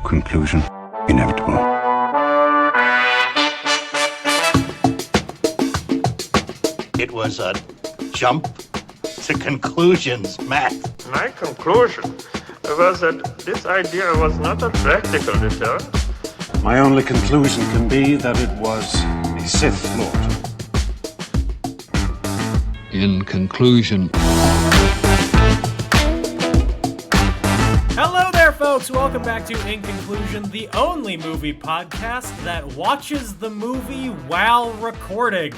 Conclusion inevitable. It was a jump to conclusions, Matt. My conclusion was that this idea was not a practical deterrent. My only conclusion can be that it was a Sith Lord. In conclusion. Hello there, folks. Welcome back to In Conclusion, the only movie podcast that watches the movie while recording.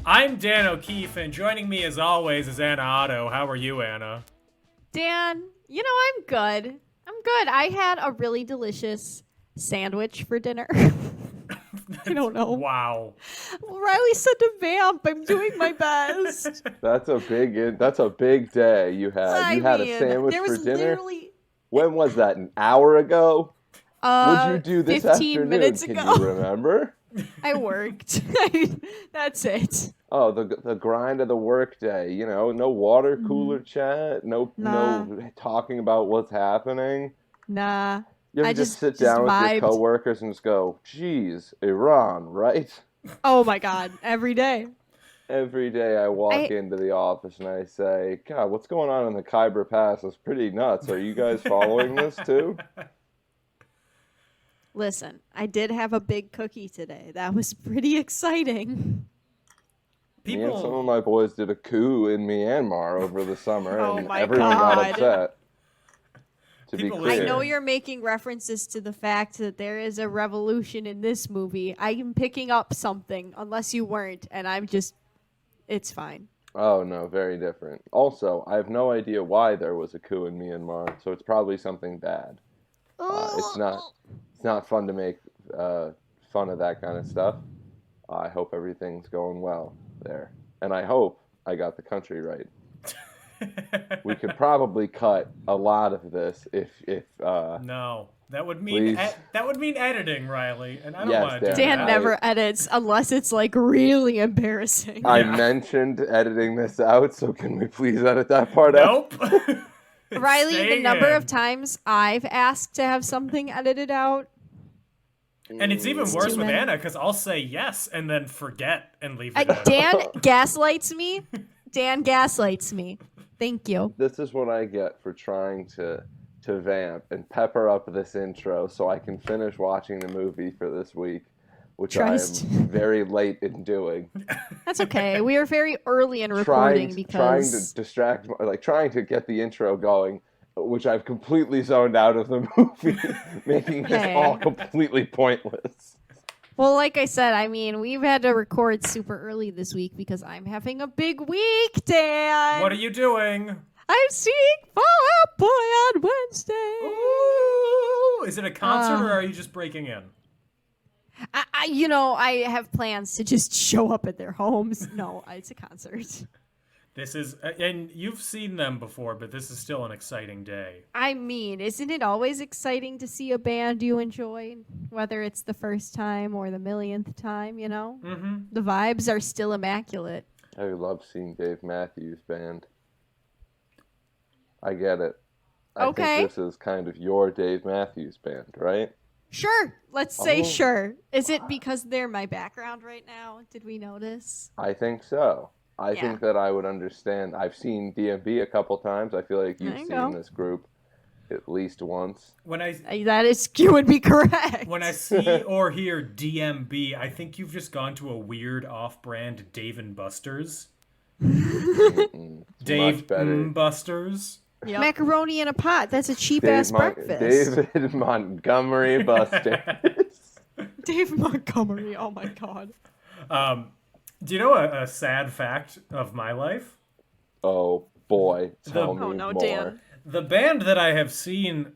I'm Dan O'Keefe, and joining me as always is Anna Otto. How are you, Anna? Dan, I'm good. I had a really delicious sandwich for dinner. I don't know. Wow. Reilly said to vamp. I'm doing my best. That's a big day you had. You had a sandwich for dinner? Literally... When was that? An hour ago? What'd you do this 15 afternoon? minutes Can ago. you remember? I worked. That's it. Oh, the grind of the work day. No water cooler chat. No talking about what's happening. Nah. You ever just sit down with your coworkers and just go, geez, Iran, right? Oh my God. Every day. Every day I walk into the office and I say, God, what's going on in the Khyber Pass is pretty nuts. Are you guys following this too? Listen, I did have a big cookie today. That was pretty exciting. Me and some of my boys did a coup in Myanmar over the summer, and everyone God. got upset. To be clear. I know you're making references to the fact that there is a revolution in this movie. I am picking up something, unless you weren't, and it's fine. Oh, no, very different. Also, I have no idea why there was a coup in Myanmar, so it's probably something bad. It's not fun to make fun of that kind of stuff. I hope everything's going well there. And I hope I got the country right. We could probably cut a lot of this if No. That would mean editing, Reilly, and I don't want to do that. Dan never edits unless it's really embarrassing. I mentioned editing this out, so can we please edit that part out? Nope. Reilly, the number of times I've asked to have something edited out. And it's even worse with Anna, because I'll say yes and then forget and leave it in. Dan gaslights me. Dan gaslights me. Thank you. This is what I get for trying to vamp and pepper up this intro so I can finish watching the movie for this week, which I am very late in doing. That's okay. We are very early in recording trying to distract, trying to get the intro going, which I've completely zoned out of the movie, making this all completely pointless. Well, like I said, we've had to record super early this week because I'm having a big week, Dan. What are you doing? I'm seeing Fall Out Boy on Wednesday. Ooh, is it a concert or are you just breaking in? I have plans to just show up at their homes. No, it's a concert. This is, and you've seen them before, but this is still an exciting day. Isn't it always exciting to see a band you enjoy, whether it's the first time or the millionth time, Mm-hmm. The vibes are still immaculate. I love seeing Dave Matthews Band. I get it. I think this is kind of your Dave Matthews Band, right? Sure. Let's say sure. Is it because they're my background right now? Did we notice? I think so. I think that I would understand. I've seen DMB a couple times. I feel like you've seen this group at least once. You would be correct. When I see or hear DMB, I think you've just gone to a weird off-brand Dave & Buster's. Dave Busters. Yep. Macaroni in a pot. That's a cheap-ass breakfast. David Montgomery Busters. Dave Montgomery. Oh, my God. Do you know a sad fact of my life? Oh, boy. Tell me more. Dan. The band that I have seen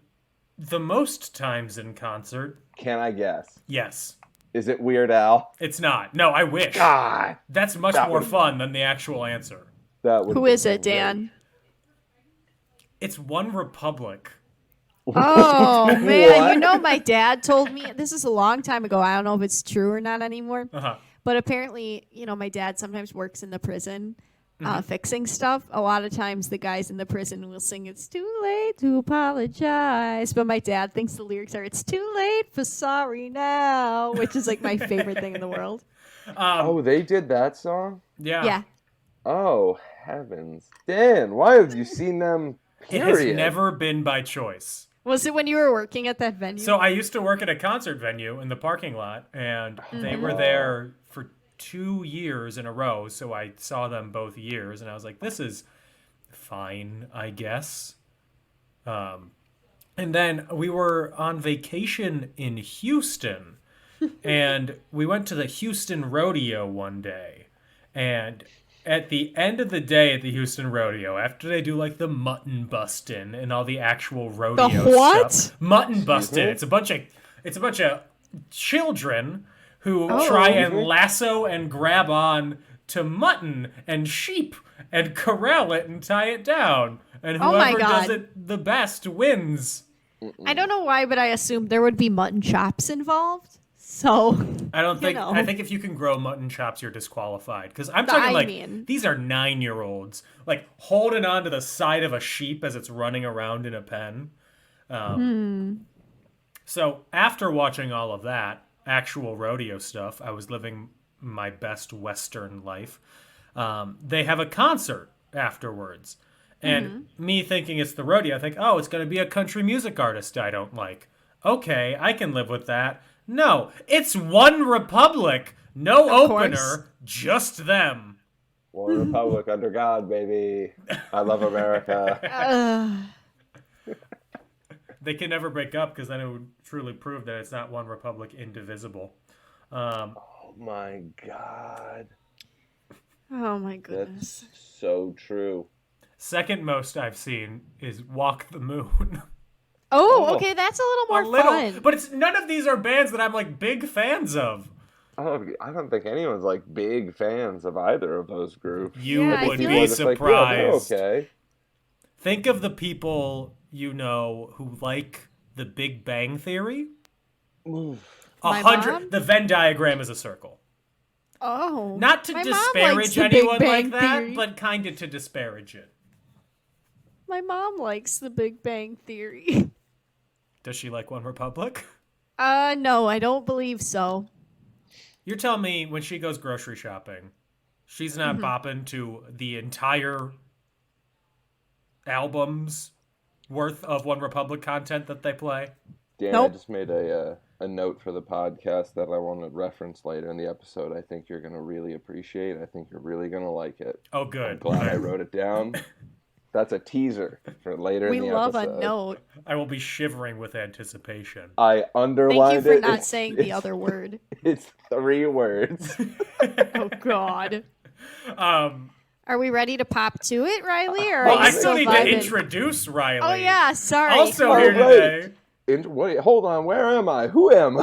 the most times in concert... Can I guess? Yes. Is it Weird Al? It's not. No, I wish. God. That's much more fun than the actual answer. Who is it, Dan? It's One Republic. Oh, man. My dad told me, this is a long time ago. I don't know if it's true or not anymore. Uh-huh. But apparently, my dad sometimes works in the prison. fixing stuff, a lot of times the guys in the prison will sing "It's too late to apologize," but my dad thinks the lyrics are "It's too late for sorry now," which is like my favorite thing in the world. Oh, they did that song? Yeah. Oh, heavens. Dan, why have you seen them? Period? It has never been by choice. Was it when you were working at that venue? So I used to work at a concert venue in the parking lot, and they were there for 2 years in a row, so I saw them both years, and I was like, this is fine, I guess. And then we were on vacation in Houston, and we went to the Houston Rodeo one day, and at the end of the day at the Houston Rodeo, after they do like the mutton bustin' and all the actual rodeo stuff. Mutton bustin'. It's a bunch of children who try and lasso and grab on to mutton and sheep and corral it and tie it down. And whoever does it the best wins. I don't know why, but I assumed there would be mutton chops involved. So I don't think. I think if you can grow mutton chops, you're disqualified. Because I'm talking these are 9-year-olds like holding on to the side of a sheep as it's running around in a pen. So after watching all of that actual rodeo stuff, I was living my best Western life. They have a concert afterwards, and me thinking it's the rodeo, I think, oh, it's going to be a country music artist I don't like. Okay, I can live with that. No, it's One Republic. No opener, just them. One Republic under God, baby. I love America. They can never break up because then it would truly prove that it's not One Republic indivisible. Oh my God. Oh my goodness. That's so true. Second most I've seen is Walk the Moon. Oh, okay, that's a little more fun. But it's none of these are bands that I'm like big fans of. I don't think anyone's like big fans of either of those groups. You would be surprised. Like, okay. Think of the people you know who like the Big Bang Theory. Mom? The Venn diagram is a circle. Oh. Not to disparage anyone like that, but kind of to disparage it. My mom likes the Big Bang Theory. Does she like One Republic? No, I don't believe so. You're telling me when she goes grocery shopping, she's not bopping to the entire album's worth of One Republic content that they play? Dan, nope. I just made a note for the podcast that I want to reference later in the episode. I think you're going to really appreciate. I think you're really going to like it. Oh, good. I'm glad I wrote it down. That's a teaser for later in the episode. We love a note. I will be shivering with anticipation. I underlined it. Thank you for not saying the other word. It's 3 words. Oh, God. Are we ready to pop to it, Reilly? Or I still need to introduce Reilly. Oh, yeah, sorry. Also here today. Wait, hold on. Where am I? Who am I?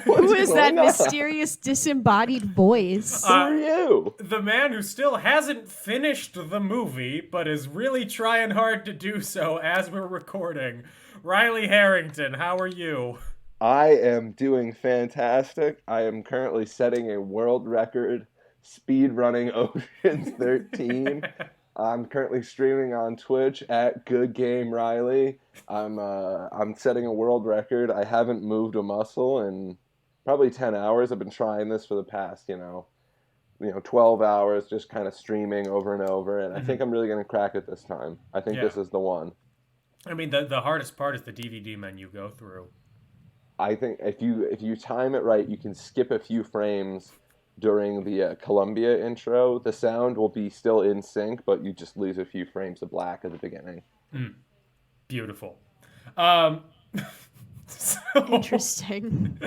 Who is that mysterious disembodied voice? Who are you? The man who still hasn't finished the movie, but is really trying hard to do so as we're recording. Reilly Harrington, how are you? I am doing fantastic. I am currently setting a world record speed running Ocean's 13. I'm currently streaming on Twitch at Good Game Reilly. I'm setting a world record. I haven't moved a muscle in probably 10 hours. I've been trying this for the past, 12 hours, just kind of streaming over and over. And I think I'm really going to crack it this time. I think this is the one. I mean, the hardest part is the DVD menu go through. I think if you time it right, you can skip a few frames during the Columbia intro. The sound will be still in sync, but you just lose a few frames of black at the beginning. Beautiful. Interesting.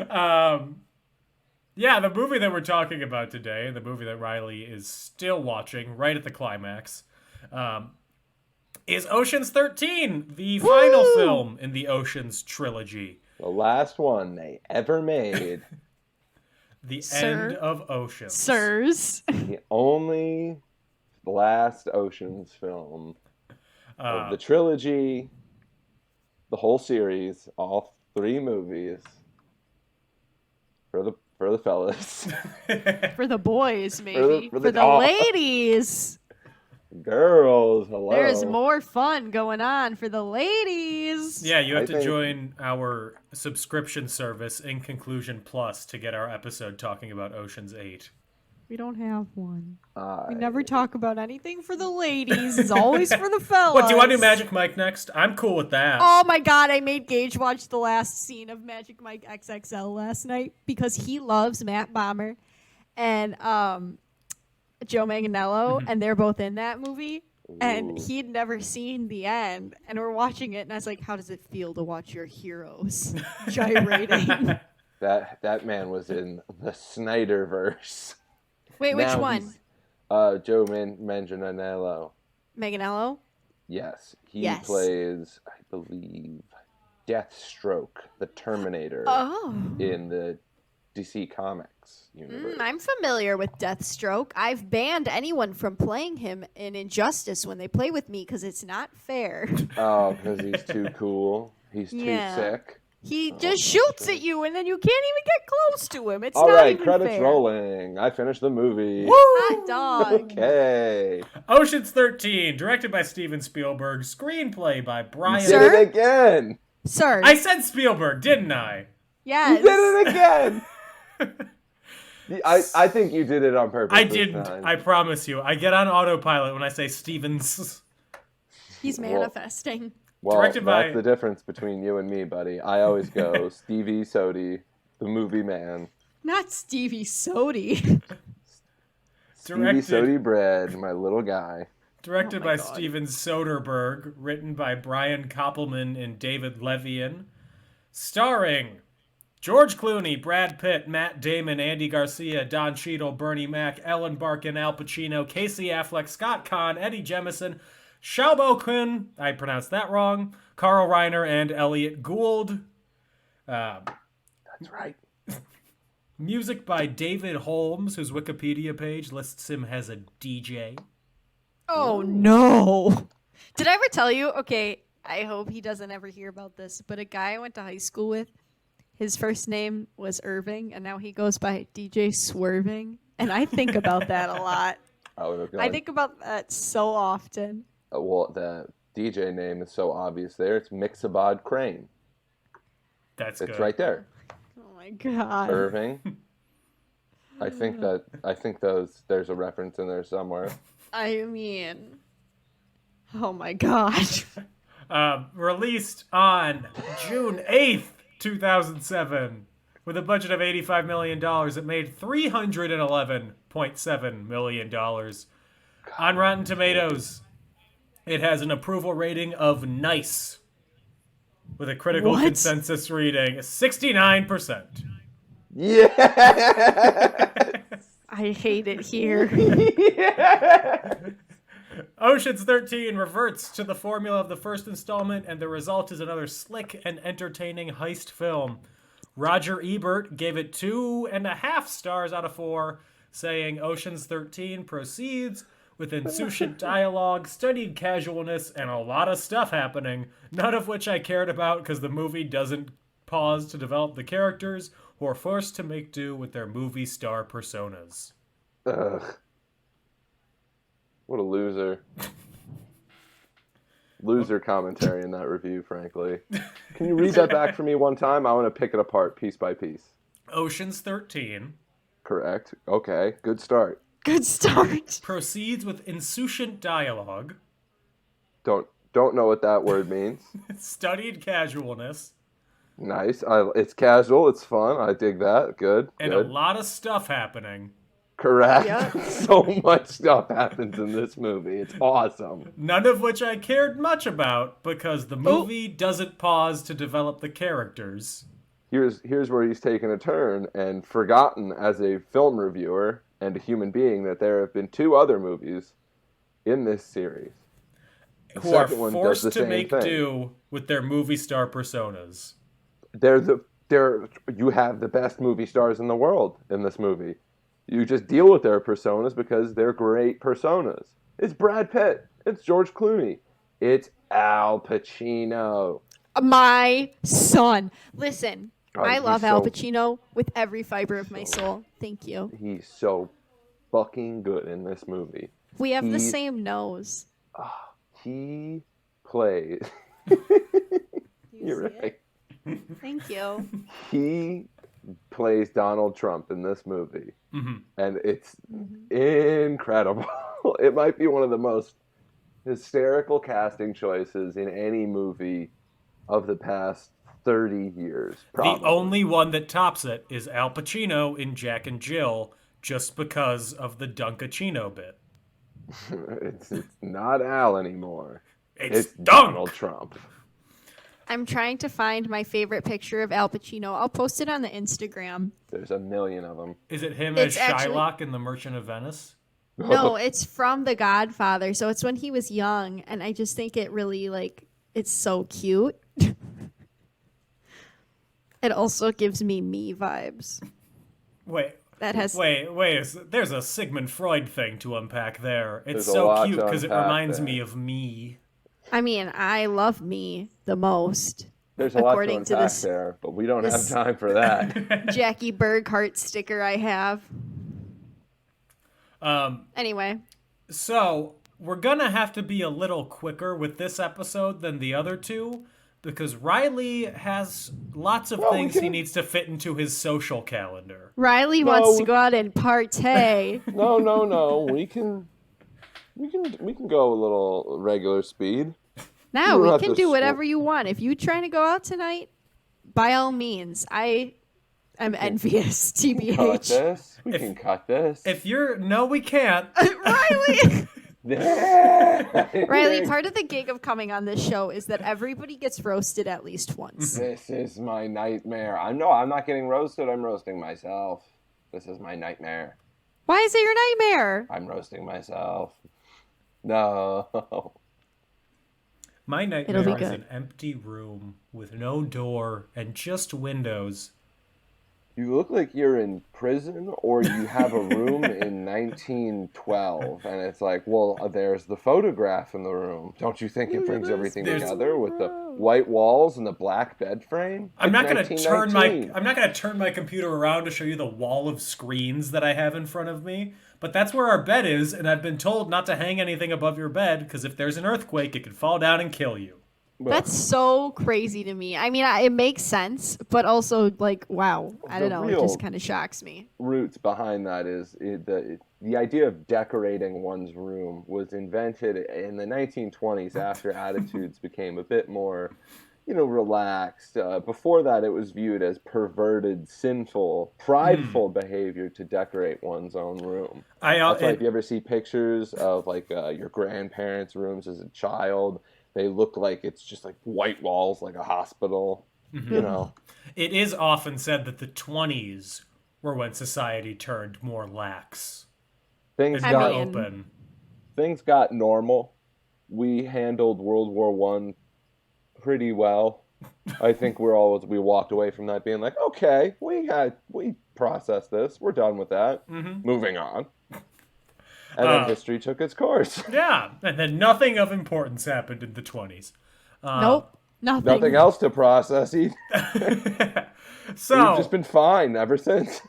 Yeah, the movie that we're talking about today, the movie that Reilly is still watching right at the climax, is Ocean's 13, the final film in the Ocean's trilogy. The last one they ever made. The end of Oceans. Sirs. The only last Oceans film of the trilogy, the whole series, all 3 movies for the fellas. For the boys, maybe. For the ladies. Girls, hello. There's more fun going on for the ladies. Yeah, you have I to think- join our subscription service, In Conclusion Plus, to get our episode talking about Ocean's 8. We don't have one. We never talk about anything for the ladies. It's always for the fellas. What, do you want to do Magic Mike next? I'm cool with that. Oh my god, I made Gage watch the last scene of Magic Mike XXL last night because he loves Matt Bomber and Joe Manganiello, and they're both in that movie. And he'd never seen the end, and we're watching it, and I was like, how does it feel to watch your heroes gyrating? That man was in the Snyderverse. Wait, which Now one? he's, Joe Manganiello. Manganiello? Yes, he Yes. plays, I believe, Deathstroke, the Terminator, Oh. in the DC Comics universe. I'm familiar with Deathstroke. I've banned anyone from playing him in Injustice when they play with me because it's not fair. Oh, because he's too cool. He's too Yeah. sick. He just shoots at you, and then you can't even get close to him. It's All not right, even credits fair. rolling. I finished the movie. Hot dog. Okay. Ocean's 13, directed by Steven Spielberg, screenplay by Brian... You Sir? did it again. Sir. I said Spielberg, didn't I? Yes. You did it again. I think you did it on purpose. I this didn't. time. I promise you. I get on autopilot when I say Stevens. He's manifesting. Well, Directed that's by- the difference between you and me, buddy. I always go Stevie Sodi, the movie man. Not Stevie Sodi. Stevie Directed- Sodi bread, my little guy. Directed Oh my by God. Steven Soderbergh, written by Brian Koppelman and David Levian, starring George Clooney, Brad Pitt, Matt Damon, Andy Garcia, Don Cheadle, Bernie Mac, Ellen Barkin, Al Pacino, Casey Affleck, Scott Conn, Eddie Jemison, Xiaobo Kun, I pronounced that wrong, Carl Reiner, and Elliot Gould. That's right. Music by David Holmes, whose Wikipedia page lists him as a DJ. Oh, no. Did I ever tell you? Okay, I hope he doesn't ever hear about this, but a guy I went to high school with, his first name was Irving, and now he goes by DJ Swerving. And I think about that a lot. I think about that so often. Well, the DJ name is so obvious there. It's Mixabod Crane. That's It's good. right there. Oh my god. Irving. I think there's a reference in there somewhere. I mean, oh my god. Released on June 8th, 2007. With a budget of $85 million, it made $311.7 million. On Rotten Tomatoes, it has an approval rating of nice. With a critical What? consensus reading 69%. Yeah. I hate it here. Ocean's 13 reverts to the formula of the first installment, and the result is another slick and entertaining heist film. Roger Ebert gave it 2.5 stars out of 4, saying Ocean's 13 proceeds with insouciant dialogue, studied casualness, and a lot of stuff happening, none of which I cared about because the movie doesn't pause to develop the characters who are forced to make do with their movie star personas. Ugh. What a loser. Loser commentary in that review, frankly. Can you read that back for me one time? I want to pick it apart piece by piece. Ocean's 13 Correct. Okay. Good start. Good start. proceeds with insouciant dialogue, Don't know what that word means. studied casualness, Nice. It's casual. It's fun. I dig that. Good. and Good. a lot of stuff happening. Correct. Yeah. So much stuff happens in this movie. It's awesome. None of which I cared much about because the movie doesn't pause to develop the characters. Here's where he's taken a turn and forgotten as a film reviewer and a human being that there have been 2 other movies in this series. The Who are second one does forced the to same make thing. do with their movie star personas. You have the best movie stars in the world in this movie. You just deal with their personas because they're great personas. It's Brad Pitt. It's George Clooney. It's Al Pacino. My son. Listen, God, I he's love Al so- Pacino with every fiber of my soul. Thank you. He's so fucking good in this movie. We have the same nose. He plays. You're right. Thank you. He plays Donald Trump in this movie, and it's incredible. It might be one of the most hysterical casting choices in any movie of the past 30 years. Probably. The only one that tops it is Al Pacino in Jack and Jill, just because of the Dunkachino bit. It's not Al anymore. It's Donald Trump. I'm trying to find my favorite picture of Al Pacino. I'll post it on the Instagram. There's a million of them. Is it him It's as actually- Shylock in The Merchant of Venice? No, it's from The Godfather. So it's when he was young. And I just think it really, it's so cute. It also gives me vibes. Wait. That has... Wait. There's a Sigmund Freud thing to unpack there. It's There's a so lot cute to because it unpack reminds there. me of me. I mean, I love me the most. There's a lot to according unpack to this, there, but we don't have this- time for that. Jackie Burghardt sticker I have. Anyway. So, we're gonna have to be a little quicker with this episode than the other two, because Reilly has lots of things he needs to fit into his social calendar. Riley wants to go out and partay. No. We can go a little regular speed. No, You don't we have can to do whatever you want. If you're trying to go out tonight, by all means. I am envious, Cut TBH. this. We can cut this. No, we can't. Riley! Riley, Riley, part of the gig of coming on this show is that everybody gets roasted at least once. This is my nightmare. I'm not getting roasted. I'm roasting myself. This is my nightmare. Why is it your nightmare? I'm roasting myself. No. My It'll nightmare be is good. an empty room with no door and just windows. You look like you're in prison or you have a room in 1912. And it's like, well, there's the photograph in the room. Don't you think it brings everything together with the white walls and the black bed frame? I'm not It's gonna turn 1919. my computer around to show you the wall of screens that I have in front of me. But that's where our bed is, and I've been told not to hang anything above your bed because if there's an earthquake, it could fall down and kill you. That's so crazy to me. I mean, it makes sense, but also, wow. I don't know. It just kind of shocks me. Roots behind that is the idea of decorating one's room was invented in the 1920s after attitudes became a bit more, relaxed. Before that, it was viewed as perverted, sinful, prideful behavior to decorate one's own room. That's why if you ever see pictures of your grandparents' rooms as a child, they look like it's just like white walls, like a hospital. It is often said that the 20s were when society turned more lax. Things and got more open. Things got normal. We handled World War I pretty well. I think we walked away from that being like, okay, we processed this. We're done with that. Moving on. And then history took its course. Yeah, and then nothing of importance happened in the 20s. Nope, nothing. Nothing else to process either. So We've just been fine ever since.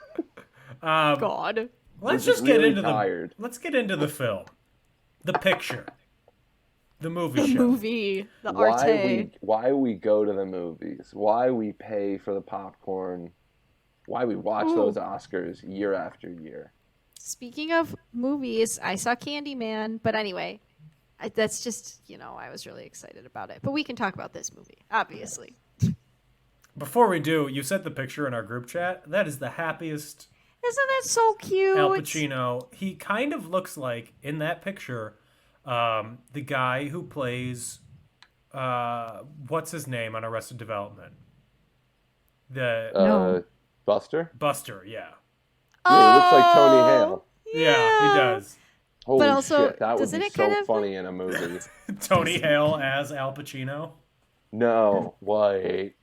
God. let's We're just get really into tired. Let's get into the film, the picture, the movie show. Movie. The arte. Why we go to the movies, why we pay for the popcorn, why we watch those Oscars year after year. Speaking of movies, I saw Candyman, but anyway, that's just, I was really excited about it. But we can talk about this movie, obviously. Before we do, you sent the picture in our group chat. That is the happiest Isn't it so cute? Al Pacino. He kind of looks like, in that picture, the guy who plays, what's his name on Arrested Development? No. Buster? Buster, yeah. Yeah, he looks like Tony Hale. Yeah, he does. Holy But also, shit, that would doesn't be it kind so of- funny in a movie. Tony Hale as Al Pacino. No, wait.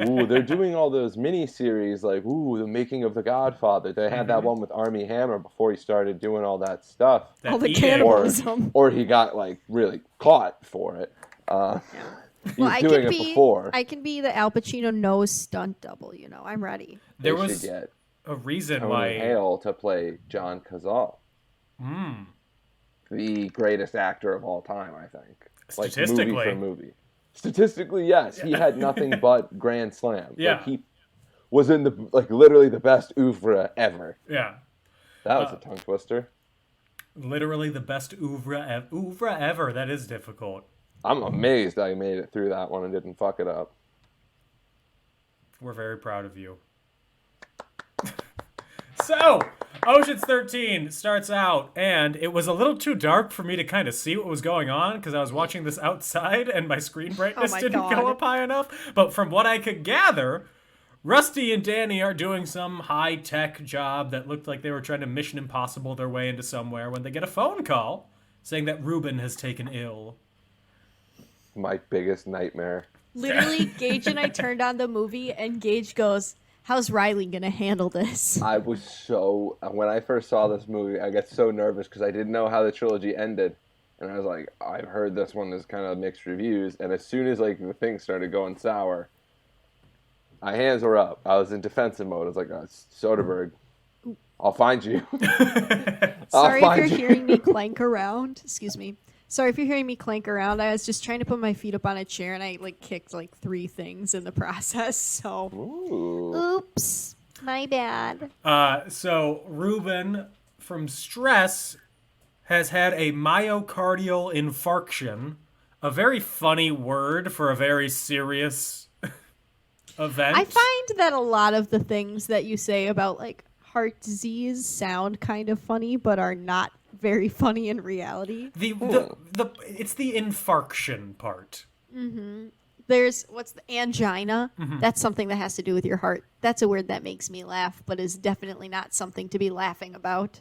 Ooh, they're doing all those mini-series like, the making of The Godfather. They had that one with Armie Hammer before he started doing all that stuff. That All the eating. cannibalism. Or he got, really caught for it. He was doing it before. I can be the Al Pacino nose stunt double, I'm ready. There They was should get a reason Tony why Hale to play John Cazale. the greatest actor of all time, I think. Statistically. Like, movie for movie. Statistically, yes. He had nothing but grand slams. Yeah. Like, he was in literally the best oeuvre ever. Yeah. That was a tongue twister. Literally the best oeuvre ever. That is difficult. I'm amazed I made it through that one and didn't fuck it up. We're very proud of you. So, Ocean's 13 starts out, and it was a little too dark for me to kind of see what was going on because I was watching this outside and my screen brightness didn't go up high enough. But from what I could gather, Rusty and Danny are doing some high-tech job that looked like they were trying to Mission Impossible their way into somewhere when they get a phone call saying that Ruben has taken ill. My biggest nightmare. Literally, Gage and I turned on the movie, and Gage goes, how's Reilly going to handle this? I was when I first saw this movie, I got so nervous because I didn't know how the trilogy ended. And I was like, I've heard this one is kind of mixed reviews. And as soon as the things started going sour, my hands were up. I was in defensive mode. I was like, Soderbergh, I'll find you. Sorry if you're hearing me clank around. Excuse me. Sorry if you're hearing me clank around. I was just trying to put my feet up on a chair, and I kicked 3 things in the process. So, oops, my bad. So Ruben, from stress, has had a myocardial infarction. A very funny word for a very serious event. I find that a lot of the things that you say about heart disease sound kind of funny, but are not very funny in reality. It's the infarction part. Mm-hmm. There's what's the angina? Mm-hmm. That's something that has to do with your heart. That's a word that makes me laugh, but is definitely not something to be laughing about.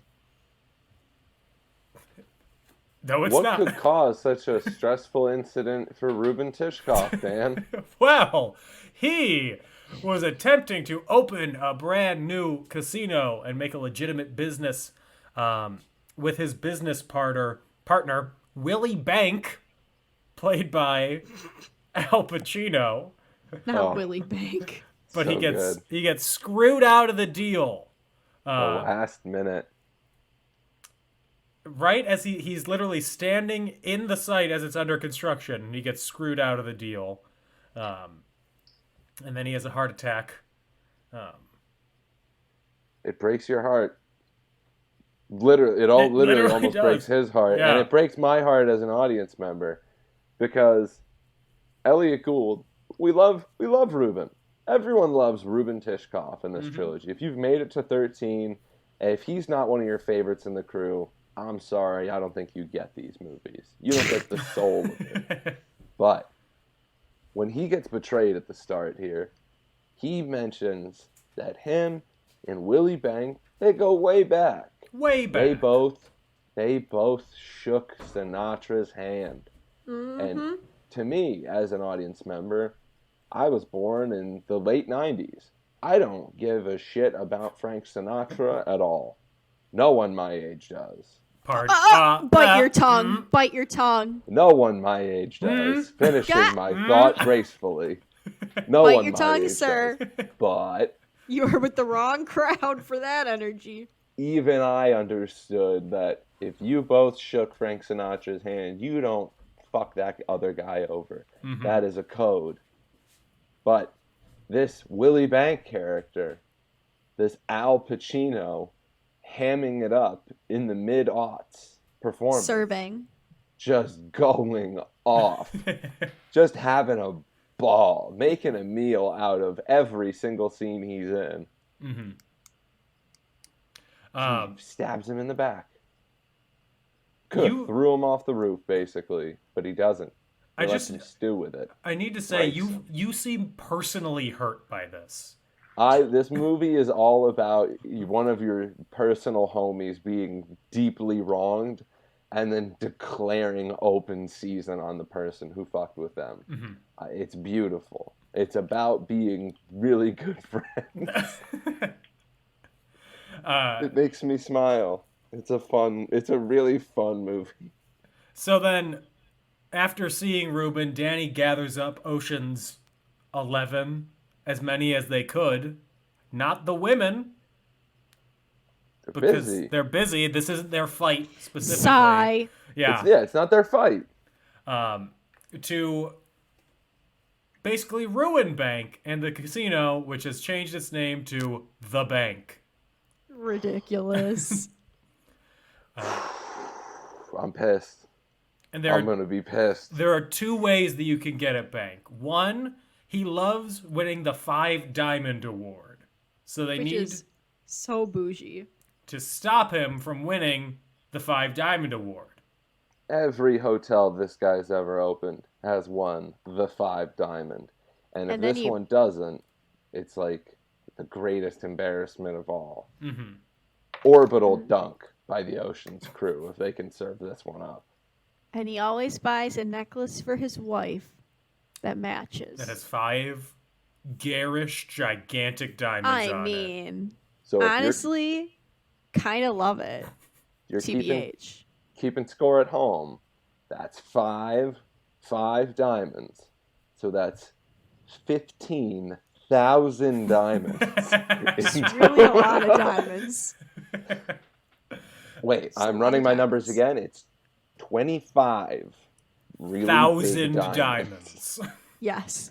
No, it's not. What could cause such a stressful incident for Ruben Tishkoff, Dan? Well, he was attempting to open a brand new casino and make a legitimate business with his business partner, Willie Bank, played by Al Pacino. Not Willie Bank. But so he gets screwed out of the deal. Last minute. Right as he's literally standing in the site as it's under construction, and he gets screwed out of the deal. And then he has a heart attack. It breaks your heart. Literally, it almost does. breaks his heart. Yeah. And it breaks my heart as an audience member. Because Elliot Gould, we love Ruben. Everyone loves Ruben Tishkoff in this trilogy. If you've made it to 13, if he's not one of your favorites in the crew, I'm sorry, I don't think you get these movies. You don't get the soul of it. But when he gets betrayed at the start here, he mentions that him and Willie Bank, they go way back. Way back. They both shook Sinatra's hand. Mm-hmm. And to me, as an audience member, I was born in the late 90s. I don't give a shit about Frank Sinatra at all. No one my age does. Bite your tongue. Bite your tongue. No one my age does. Finishing my thought gracefully. No Bite one your my tongue, age sir. does. But you were with the wrong crowd for that energy. Even I understood that if you both shook Frank Sinatra's hand, you don't fuck that other guy over. Mm-hmm. That is a code. But this Willie Bank character, this Al Pacino, hamming it up in the mid-aughts performance. Serving. Just going off. Just having a ball. Making a meal out of every single scene he's in. Mm-hmm. Stabs him in the back. Could have threw him off the roof, basically, but he doesn't. He lets him stew with it. I need to say, you seem personally hurt by this. This movie is all about one of your personal homies being deeply wronged and then declaring open season on the person who fucked with them. Mm-hmm. It's beautiful. It's about being really good friends. It makes me smile. It's a really fun movie. So then, after seeing Ruben, Danny gathers up Ocean's 11, as many as they could. Not the women. because busy. they're busy. This isn't their fight specifically. Sigh. Yeah. It's not their fight. To basically ruin Bank and the casino, which has changed its name to The Bank. Ridiculous. I'm pissed. And I'm going to be pissed. There are two ways that you can get at Bank. One, he loves winning the 5 Diamond Award. So they Which need is so bougie. to stop him from winning the 5 Diamond Award. Every hotel this guy's ever opened has won the 5 Diamond. And if this one doesn't, it's like the greatest embarrassment of all. Mm-hmm. Orbital dunk by the Ocean's crew if they can serve this one up. And he always buys a necklace for his wife that matches. That has 5 garish, gigantic diamonds on it. I mean, So honestly, kind of love it. you're TBH. keeping score at home. That's 5 diamonds. So that's 15,000 diamonds. It's really a lot of diamonds. Wait, I'm running my numbers again. It's 25 really 1,000 big diamonds. Yes.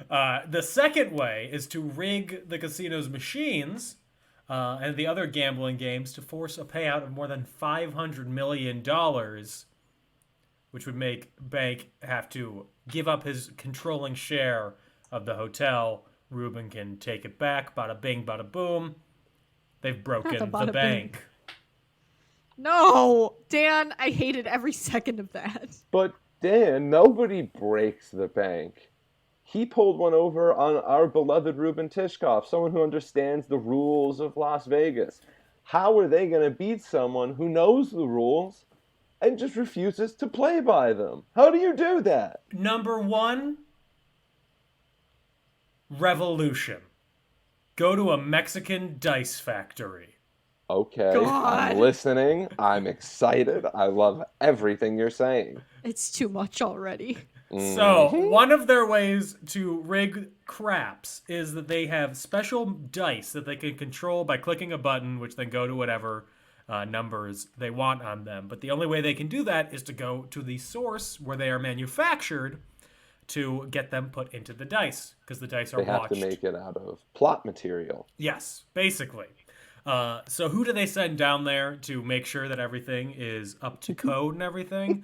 The second way is to rig the casino's machines and the other gambling games to force a payout of more than $500 million, which would make Bank have to give up his controlling share of the hotel. Ruben can take it back. Bada bing, bada boom. They've broken the bada bank. bing. No, Dan, I hated every second of that. But Dan, nobody breaks the bank. He pulled one over on our beloved Ruben Tishkoff, someone who understands the rules of Las Vegas. How are they going to beat someone who knows the rules and just refuses to play by them? How do you do that? Number 1, revolution. Go to a Mexican dice factory. Okay, God. I'm listening. I'm excited. I love everything you're saying. It's too much already. So, one of their ways to rig craps is that they have special dice that they can control by clicking a button, which then go to whatever numbers they want on them. But the only way they can do that is to go to the source where they are manufactured to get them put into the dice, because the dice are They have watched. to make it out of plot material. Yes, basically. So who do they send down there to make sure that everything is up to code and everything?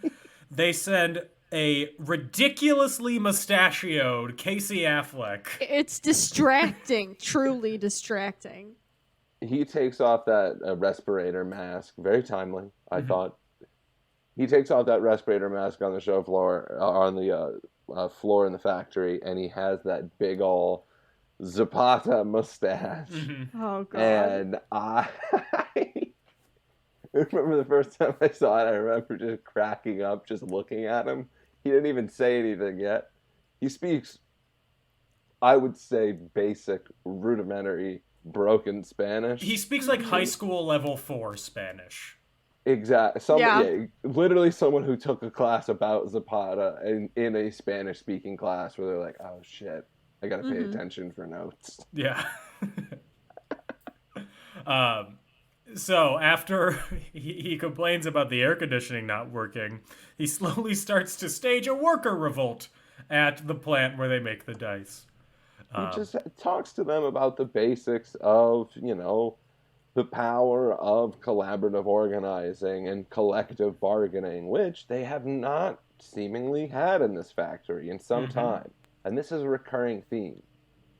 They send a ridiculously mustachioed Casey Affleck. It's distracting, truly distracting. He takes off that respirator mask, very timely, I thought. He takes off that respirator mask on the show floor, on the floor in the factory, and he has that big ol' Zapata mustache. Oh, God. And I remember the first time I saw it, I remember just cracking up, just looking at him. He didn't even say anything yet. He speaks, I would say, basic, rudimentary, broken Spanish. He speaks like high school level 4 Spanish. Exactly. Yeah. Literally someone who took a class about Zapata in a Spanish-speaking class where they're like, oh, shit, I gotta pay attention for notes. Yeah. So after he complains about the air conditioning not working, he slowly starts to stage a worker revolt at the plant where they make the dice. He just talks to them about the basics of, the power of collaborative organizing and collective bargaining, which they have not seemingly had in this factory in some time. And this is a recurring theme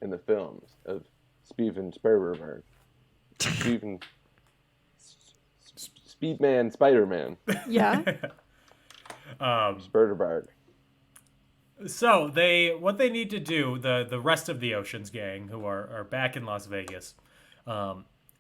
in the films of Steven Spielberg. Speedman, Spider-Man. Yeah. Spielberg. So what they need to do, the rest of the Ocean's gang who are back in Las Vegas,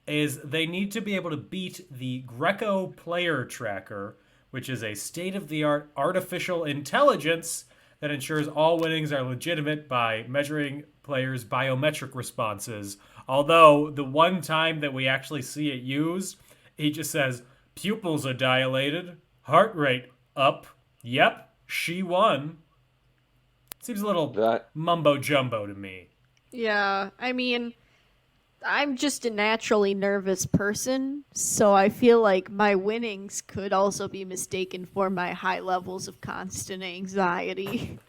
is they need to be able to beat the Greco player tracker, which is a state-of-the-art artificial intelligence that ensures all winnings are legitimate by measuring players' biometric responses. Although the one time that we actually see it used, he just says, pupils are dilated, heart rate up, yep, she won. Seems a little mumbo-jumbo to me. Yeah, I mean, I'm just a naturally nervous person, so I feel like my winnings could also be mistaken for my high levels of constant anxiety.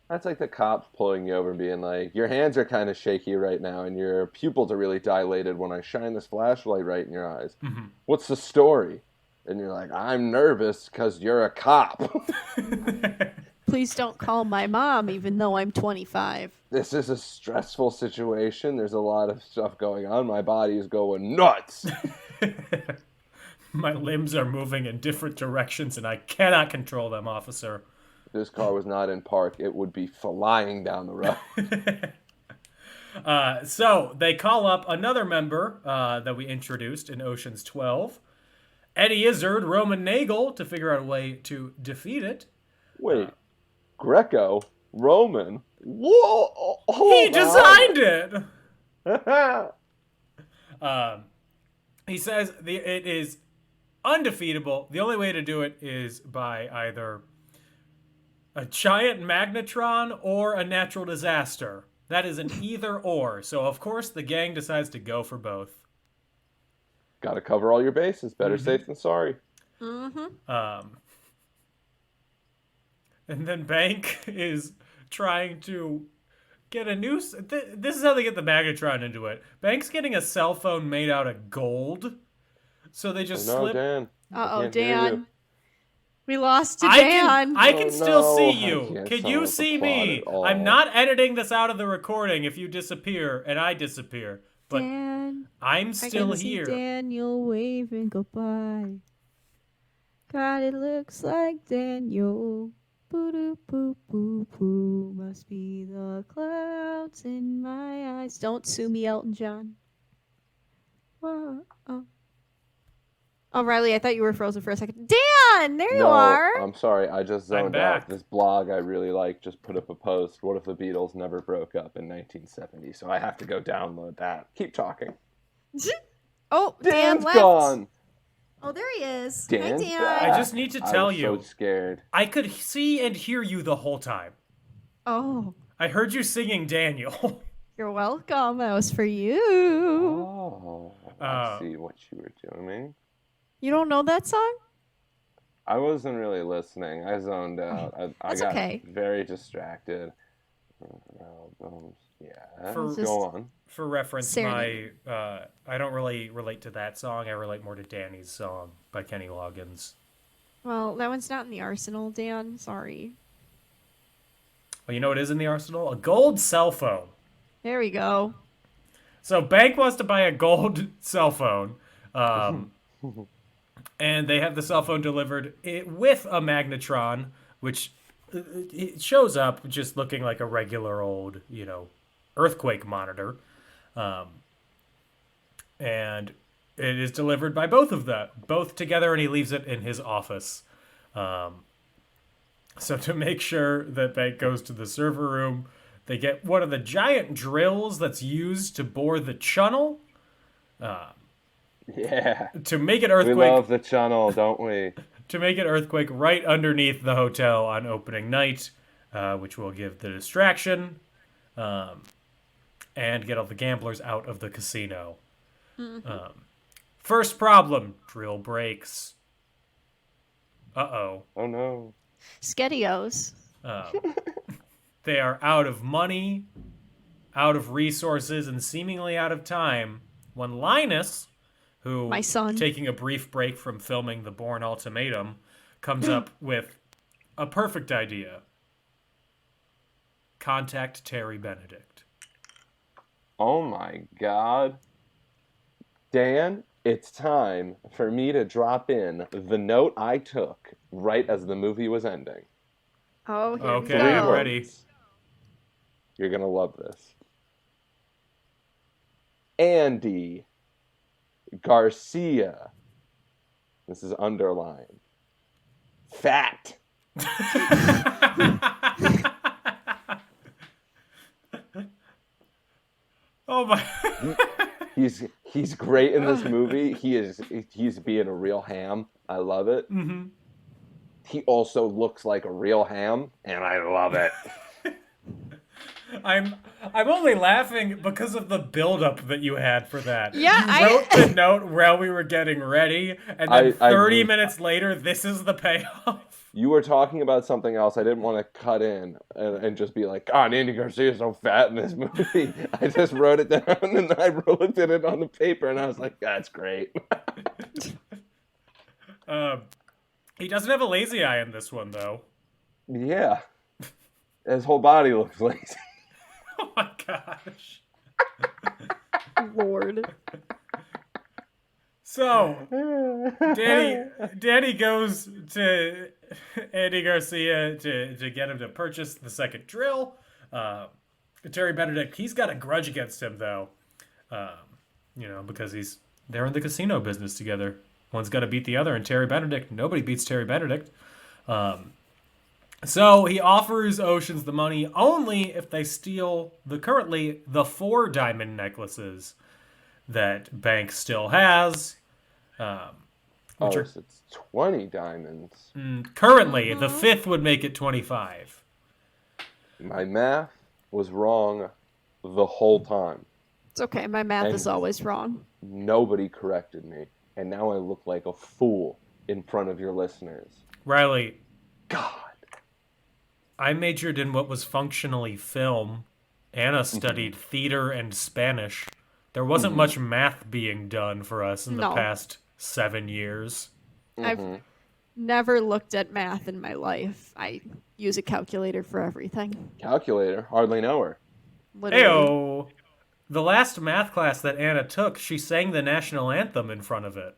That's like the cops pulling you over and being like, your hands are kind of shaky right now and your pupils are really dilated when I shine this flashlight right in your eyes. Mm-hmm. What's the story? And you're like, I'm nervous because you're a cop. Please don't call my mom, even though I'm 25. This is a stressful situation. There's a lot of stuff going on. My body is going nuts. My limbs are moving in different directions and I cannot control them, officer. If this car was not in park, it would be flying down the road. So they call up another member that we introduced in Ocean's 12, Eddie Izzard, Roman Nagel, to figure out a way to defeat it. Wait, Greco? Roman? Whoa! He designed it! He says it is undefeatable. The only way to do it is by either a giant magnetron or a natural disaster. That is an either or. So, of course, the gang decides to go for both. Gotta cover all your bases. Better safe than sorry. Mm-hmm. And then Bank is trying to get a new... This is how they get the magnetron into it. Bank's getting a cell phone made out of gold. So they just slip... Dan. Uh-oh, Dan. We lost to Dan. I can still see you. I can't Can tell you us see apart me? at all. I'm not editing this out of the recording if you disappear and I disappear. But Dan, I'm I still can here. see Daniel waving goodbye. God, it looks like Daniel. Boo-doo-boo-boo-boo. Must be the clouds in my eyes. Don't sue me, Elton John. Whoa. Oh, Reilly, I thought you were frozen for a second. Dan, there you are. I'm sorry. I just zoned back. out. This blog I really like just put up a post. What if the Beatles never broke up in 1970? So I have to go download that. Keep talking. Oh, Dan Dan's left. gone. Oh, there he is. Dan's Hi, Dan. back. I just need to tell I was you. so scared. I could see and hear you the whole time. Oh, I heard you singing Daniel. you're welcome. That was for you. Oh, I see what you were doing. You don't know that song? I wasn't really listening. I zoned out. I That's got okay. very distracted. Yeah, For- go on. For reference, Serenade. I don't really relate to that song. I relate more to Danny's song by Kenny Loggins. Well, that one's not in the arsenal, Dan. Sorry. Well, you know what is in the arsenal? A gold cell phone. There we go. So Bank wants to buy a gold cell phone. And they have the cell phone delivered with a magnetron, which it shows up just looking like a regular old, earthquake monitor. And it is delivered by both together, and he leaves it in his office. So to make sure that Bank goes to the server room, they get one of the giant drills that's used to bore the channel. Yeah. To make it earthquake. We love the channel, don't we? To make it earthquake right underneath the hotel on opening night, which will give the distraction, and get all the gamblers out of the casino. First problem, drill breaks. Uh-oh. Oh, no. Skedios. They are out of money, out of resources, and seemingly out of time when Linus, who, My son. taking a brief break from filming The Bourne Ultimatum, comes up with a perfect idea. Contact Terry Benedict. Oh, my God. Dan, it's time for me to drop in the note I took right as the movie was ending. Oh, here Okay, we I'm go. ready. You're going to love this. Andy Garcia. This is underlined. Fat. Oh my! He's great in this movie. He's being a real ham. I love it. Mm-hmm. He also looks like a real ham, and I love it. I'm only laughing because of the buildup that you had for that. Yeah, you wrote the note while we were getting ready, and then 30 minutes later, this is the payoff. You were talking about something else. I didn't want to cut in and just be like, God, Andy Garcia's so fat in this movie. I just wrote it down, and then I looked at it on the paper, and I was like, that's great. He doesn't have a lazy eye in this one, though. Yeah. His whole body looks lazy. Oh my gosh. Lord. So, Danny goes to Andy Garcia to get him to purchase the second drill. Terry Benedict, he's got a grudge against him, though. Because they're in the casino business together. One's got to beat the other, and Terry Benedict, nobody beats Terry Benedict. So he offers Oceans the money only if they steal the 4 diamond necklaces that Bank still has. So it's 20 diamonds. Currently, the 5th would make it 25. My math was wrong the whole time. It's okay. My math is always wrong. Nobody corrected me. And now I look like a fool in front of your listeners. Reilly. God. I majored in what was functionally film. Anna studied theater and Spanish. There wasn't much math being done for us in the past 7 years. I've never looked at math in my life. I use a calculator for everything. Calculator? Hardly know her. Literally. Ayo. The last math class that Anna took, she sang the national anthem in front of it.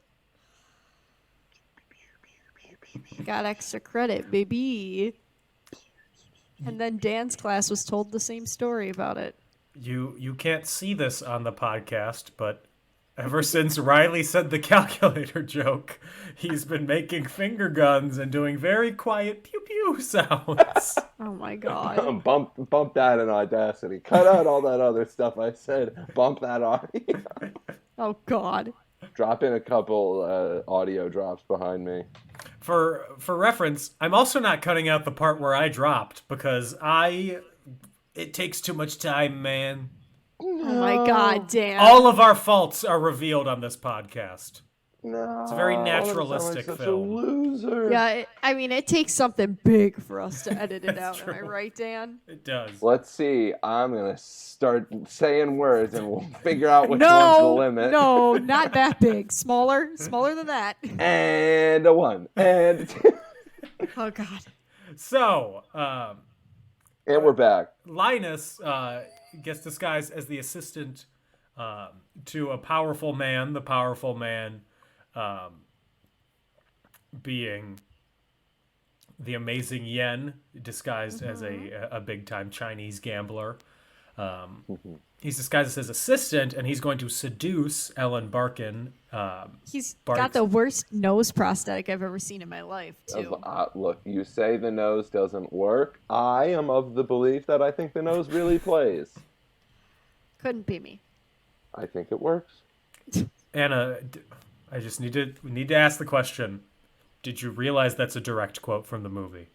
Got extra credit, baby. And then Dan's class was told the same story about it. You can't see this on the podcast, but ever since Reilly said the calculator joke, he's been making finger guns and doing very quiet pew-pew sounds. Oh my god. Bump that in Audacity. Cut out all that other stuff I said. Bump that audio. Oh god. Drop in a couple audio drops behind me. For reference, I'm also not cutting out the part where I dropped because it takes too much time, man. Oh my god, Dan. All of our faults are revealed on this podcast. No. It's a very naturalistic such film. A loser. Yeah, it takes something big for us to edit it out. True. Am I right, Dan? It does. Let's see. I'm going to start saying words and we'll figure out which one's the limit. No, not that big. Smaller than that. And a 1. And a 2. Oh god. So, and we're back. Linus gets disguised as the assistant to a powerful man. The powerful man being the amazing Yen, disguised as a big-time Chinese gambler. He's disguised as his assistant, and he's going to seduce Ellen Barkin. He's got the worst nose prosthetic I've ever seen in my life, too. Look, you say the nose doesn't work. I am of the belief that I think the nose really plays. Couldn't be me. I think it works. Anna, I just need to ask the question. Did you realize that's a direct quote from the movie?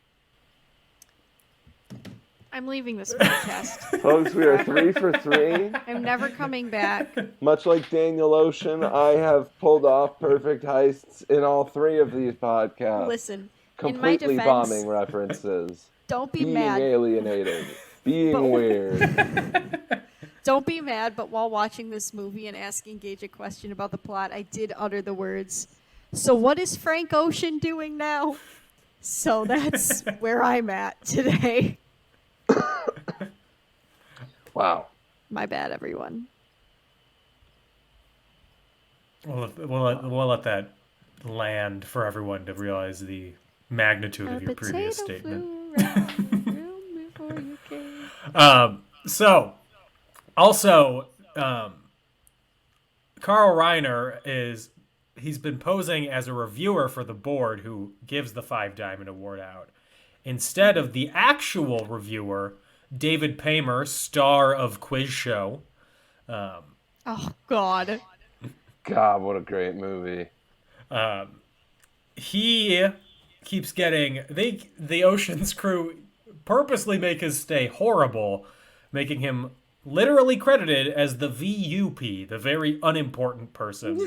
I'm leaving this podcast. Folks, we are 3 for 3. I'm never coming back. Much like Daniel Ocean, I have pulled off perfect heists in all 3 of these podcasts. Listen, completely in my defense, bombing references. Don't be being mad. Alienated. Being weird. Don't be mad, but while watching this movie and asking Gage a question about the plot, I did utter the words, "So what is Frank Ocean doing now?" So that's where I'm at today. Wow. My bad, everyone. We'll let that land for everyone to realize the magnitude of your previous statement. So, also, Carl Reiner he's been posing as a reviewer for the board who gives the 5 Diamond Award out. Instead of the actual reviewer, David Paymer, star of Quiz Show. Oh, God. God, what a great movie. He keeps getting... The Ocean's crew purposely make his stay horrible making him literally credited as the VUP, the very unimportant person.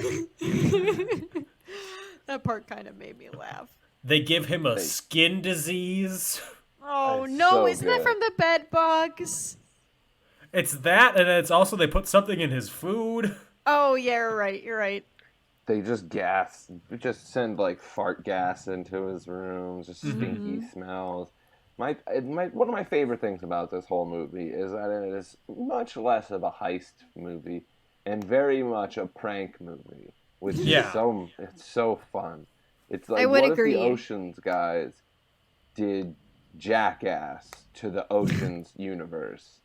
That part kind of made me laugh. They give him a skin disease. Oh, That's no, so isn't good. that from the bed bugs? It's that, and it's also they put something in his food. Oh, yeah, you're right. They just send like fart gas into his room, just stinky smells. One of my favorite things about this whole movie is that it is much less of a heist movie and very much a prank movie, which is it's so fun. It's like, I would what agree. if the Oceans guys did Jackass to the Oceans universe,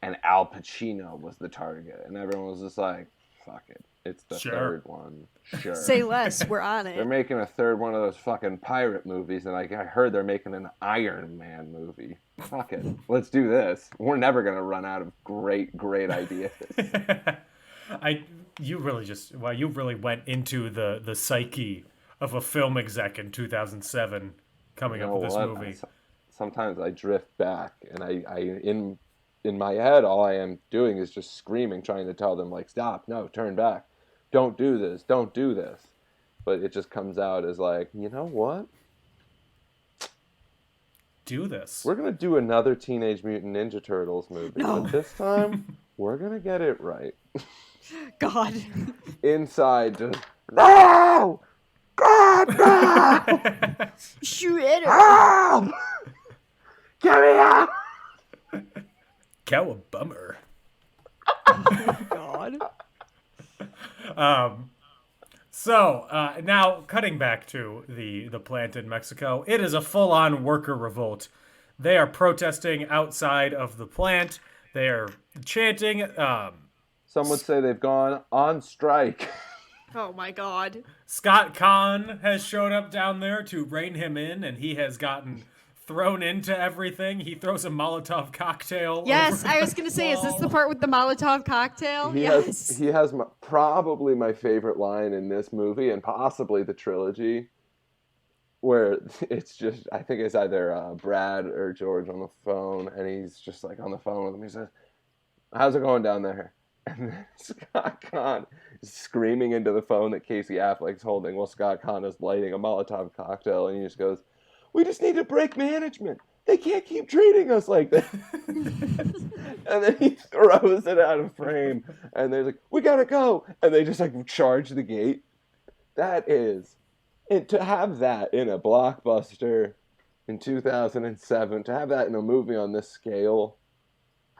and Al Pacino was the target, and everyone was just like, fuck it. It's the third one. Sure. Say less. We're on it. They're making a third one of those fucking pirate movies, and I heard they're making an Iron Man movie. Fuck it. Let's do this. We're never going to run out of great ideas. You really went into the psyche of a film exec in 2007 coming up with this movie. Sometimes I drift back, and in my head, all I am doing is just screaming, trying to tell them, like, stop, no, turn back. Don't do this. But it just comes out as like, you know what? Do this. We're going to do another Teenage Mutant Ninja Turtles movie. No. But this time, we're going to get it right. God. Inside, just, no! God, no! Shoot at her. Help! Get me out! Cowabummer. God. So now cutting back to the plant in Mexico, it is a full-on worker revolt. They are protesting outside of the plant. They are chanting. Some would say they've gone on strike. Oh my God. Scott Conn has showed up down there to rein him in, and he has gotten thrown into everything. He throws a Molotov cocktail. Yes, over I was the going to say, is this wall. the part with the Molotov cocktail? He Yes. has probably my favorite line in this movie, and possibly the trilogy, where it's just, I think it's either Brad or George on the phone, and he's just like on the phone with him. He says, how's it going down there? And then Scott Conn is screaming into the phone that Casey Affleck's holding while Scott Conn is lighting a Molotov cocktail, and he just goes, we just need to break management. They can't keep treating us like that. And then he throws it out of frame, and they're like, we gotta go. And they just like charge the gate. That is, and to have that in a blockbuster in 2007, to have that in a movie on this scale,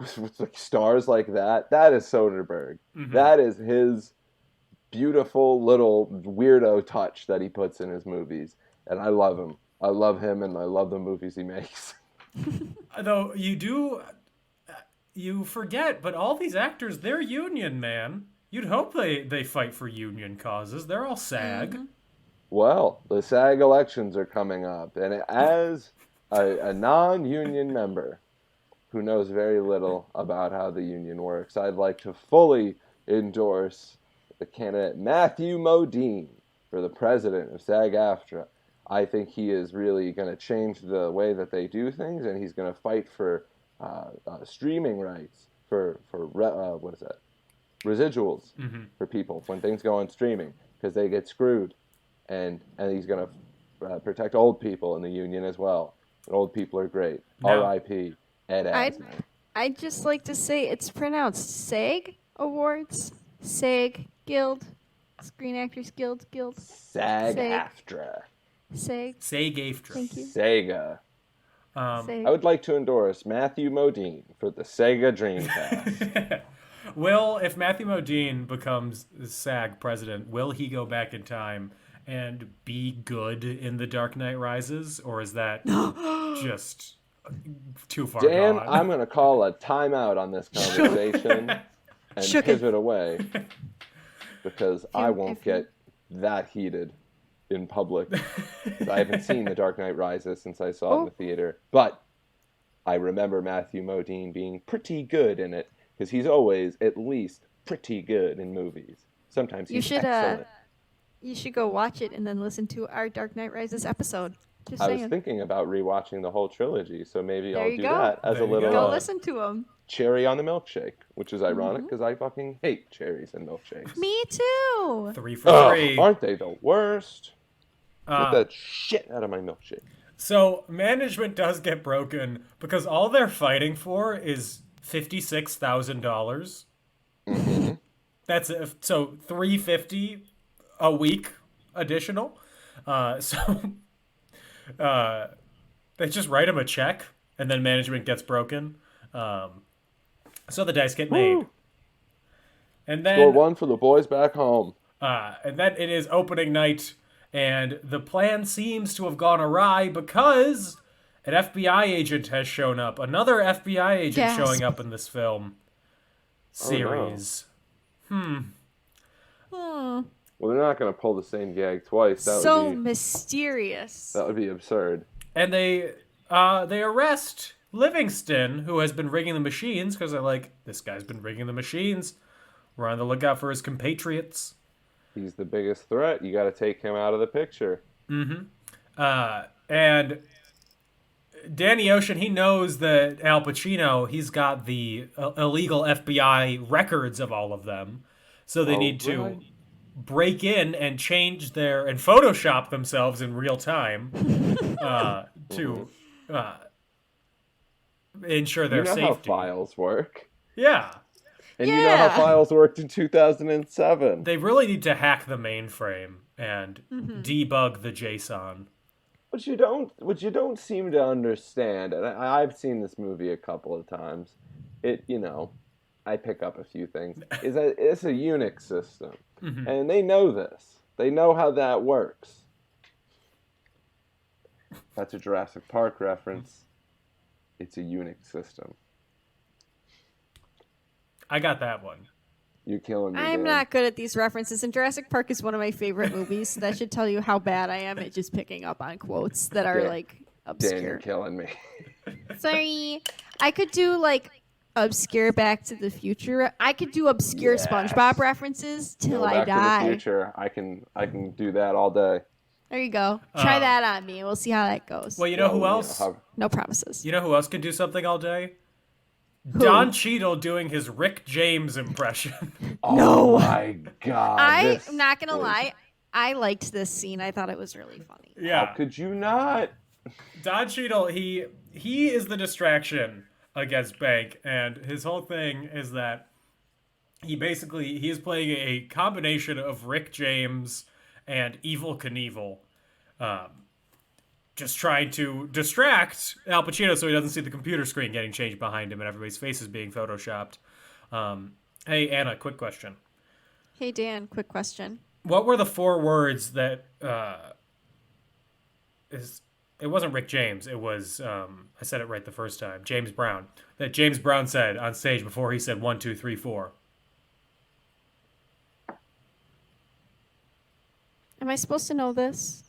with like stars like that is Soderbergh. Mm-hmm. That is his beautiful little weirdo touch that he puts in his movies. And I love him. I love him, and I love the movies he makes. Though you forget, but all these actors, they're union, man. You'd hope they fight for union causes. They're all SAG. Mm-hmm. Well, the SAG elections are coming up, and as a non-union member who knows very little about how the union works, I'd like to fully endorse the candidate Matthew Modine for the president of SAG-AFTRA. I think he is really going to change the way that they do things, and he's going to fight for streaming rights, for residuals for people when things go on streaming, because they get screwed. And he's going to protect old people in the union as well. And old people are great. No. R.I.P. Ed Asner. I'd just like to say it's pronounced SAG Awards. SAG Guild. Screen Actors Guild. SAG-AFTRA. SAG. SAG-AFTRA. Thank you. Sega. SAG. I would like to endorse Matthew Modine for the Sega Dreamcast. If Matthew Modine becomes SAG president, will he go back in time and be good in The Dark Knight Rises, or is that just too far Dan, gone? I'm going to call a timeout on this conversation and pivot away, because I won't get that heated in public. I haven't seen The Dark Knight Rises since I saw it in the theater, but I remember Matthew Modine being pretty good in it, because he's always at least pretty good in movies. Sometimes he's excellent. You should go watch it and then listen to our Dark Knight Rises episode. Just I saying. was thinking about rewatching the whole trilogy, so maybe There I'll you do go. that as There a you little Go listen to them. cherry on the milkshake, which is ironic because I fucking hate cherries and milkshakes. Me too. 3 for 3. Aren't they the worst? Get that shit out of my milkshake. So management does get broken because all they're fighting for is $56,000. Mm-hmm. That's so $350 a week additional. So they just write him a check, and then management gets broken. So the dice get made. Woo. And then Score 1 for the boys back home. and then it is opening night, and the plan seems to have gone awry because an FBI agent has shown up. Another FBI agent showing up in this film series. Well, they're not going to pull the same gag twice. That So would be, mysterious. that would be absurd. And they arrest Livingston, who has been rigging the machines, because they're like, this guy's been rigging the machines. We're on the lookout for his compatriots. He's the biggest threat. You got to take him out of the picture. And Danny Ocean, he knows that Al Pacino, he's got the illegal FBI records of all of them. So they need to break in and change and Photoshop themselves in real time to ensure their safety. You know how files work. Yeah. And you know how files worked in 2007. They really need to hack the mainframe and debug the JSON. What you don't seem to understand, and I've seen this movie a couple of times. I pick up a few things. Is that it's a Unix system, and they know this. They know how that works. That's a Jurassic Park reference. It's a Unix system. I got that one. You're killing me. I'm Dan. not good at these references, and Jurassic Park is one of my favorite movies, so that should tell you how bad I am at just picking up on quotes that are, Dan, obscure. Dan, you're killing me. Sorry. I could do, obscure Back to the Future. I could do obscure SpongeBob references till I Back die. to the Future. I can do that all day. There you go. Try that on me, and we'll see how that goes. Well, you know who else? No promises. You know who else can do something all day? Don Cheadle doing his Rick James impression. Oh my god. I'm not going to lie. I liked this scene. I thought it was really funny. Yeah. How could you not? Don Cheadle, he is the distraction against Bank, and his whole thing is that he is playing a combination of Rick James and Evel Knievel, just trying to distract Al Pacino so he doesn't see the computer screen getting changed behind him and everybody's faces being photoshopped. Hey, Anna, quick question. Hey, Dan, quick question. What were the 4 words that it wasn't Rick James, it was I said it right the first time, James Brown, that James Brown said on stage before he said 1, 2, 3, 4? Am I supposed to know this?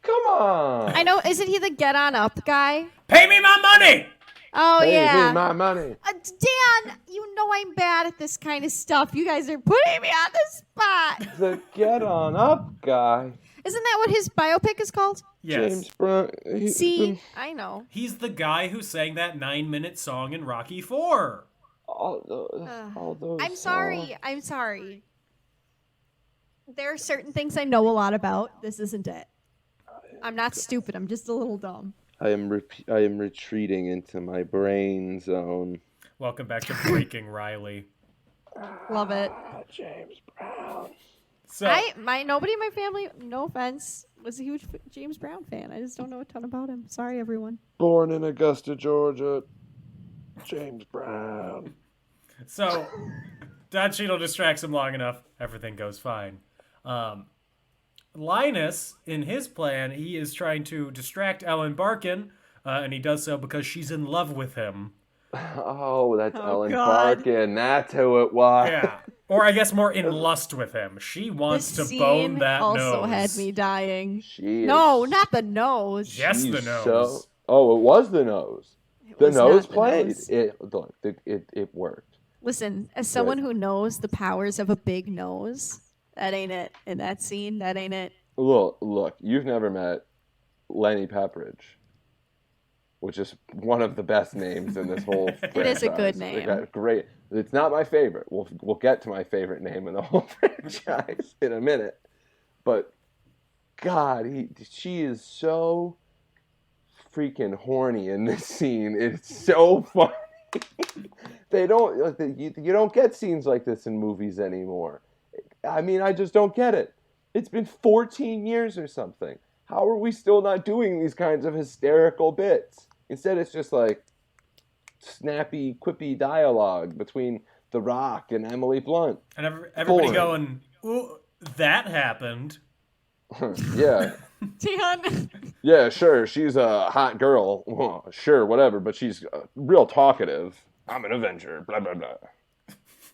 Come on. I know. Isn't he the Get On Up guy? Pay me my money! Oh, Hey, yeah. me my money. Dan, you know I'm bad at this kind of stuff. You guys are putting me on the spot. The Get On Up guy. Isn't that what his biopic is called? Yes. James Brown. See, I know. He's the guy who sang that 9-minute song in Rocky 4. All those I'm sorry. I'm sorry. There are certain things I know a lot about. This isn't it. I'm not stupid. I'm just a little dumb. I am retreating into my brain zone. Welcome back to Breaking Reilly. Love it. James Brown. So Nobody in my family, no offense, was a huge James Brown fan. I just don't know a ton about him. Sorry, everyone. Born in Augusta, Georgia. James Brown. So Don Cheadle distracts him long enough. Everything goes fine. Linus, in his plan, he is trying to distract Ellen Barkin, and he does so because she's in love with him. Oh, that's Ellen God. Barkin. That's who it was. Yeah. Or I guess more in lust with him. She wants This to bone scene that also nose. had me dying. She is No, not the nose. Yes, She's the nose. Oh, it was the nose. It The was nose not the played. nose. It worked. Listen, as someone who knows the powers of a big nose, that ain't it. In that scene, that ain't it. Look, you've never met Lenny Pepperidge. which is one of the best names in this whole franchise. It is a good They name. got great. It's not my favorite. We'll get to my favorite name in the whole franchise in a minute. But God, she is so freaking horny in this scene. It's so funny. They don't you don't get scenes like this in movies anymore. I mean, I just don't get it. It's been 14 years or something. How are we still not doing these kinds of hysterical bits? Instead, it's just like snappy, quippy dialogue between The Rock and Emily Blunt. And everybody going, "Ooh, that happened." Yeah. Dan. Yeah, sure. She's a hot girl. Well, sure, whatever. But she's real talkative. I'm an Avenger. Blah, blah, blah.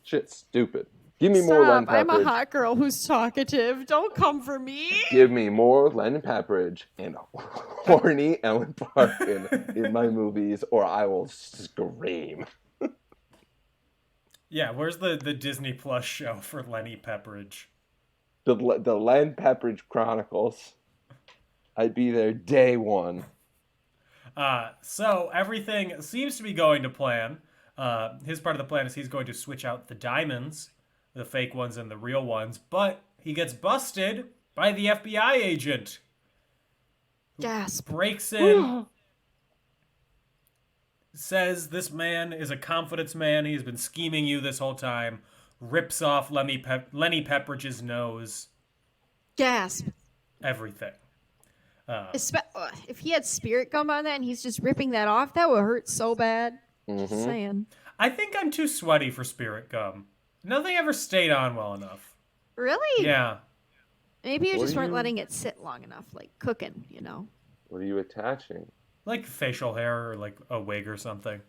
Shit's stupid. Give me more Len Pepperidge. I'm a hot girl who's talkative. Don't come for me. Give me more Len Pepperidge and horny Ellen Barkin in my movies, or I will scream. Yeah, where's the Disney Plus show for Lenny Pepperidge? The Len Pepperidge Chronicles. I'd be there day one. So everything seems to be going to plan. His part of the plan is he's going to switch out the diamonds, the fake ones and the real ones, but he gets busted by the FBI agent. Gasp. Breaks in, says this man is a confidence man. He's been scheming you this whole time. Rips off Lenny Pepperidge's nose. Gasp. Everything. If he had spirit gum on that and he's just ripping that off, that would hurt so bad. Just saying. I think I'm too sweaty for spirit gum. Nothing ever stayed on well enough. Really? Yeah. Maybe you just weren't letting it sit long enough, like cooking, you know? What are you attaching? Like facial hair or like a wig or something.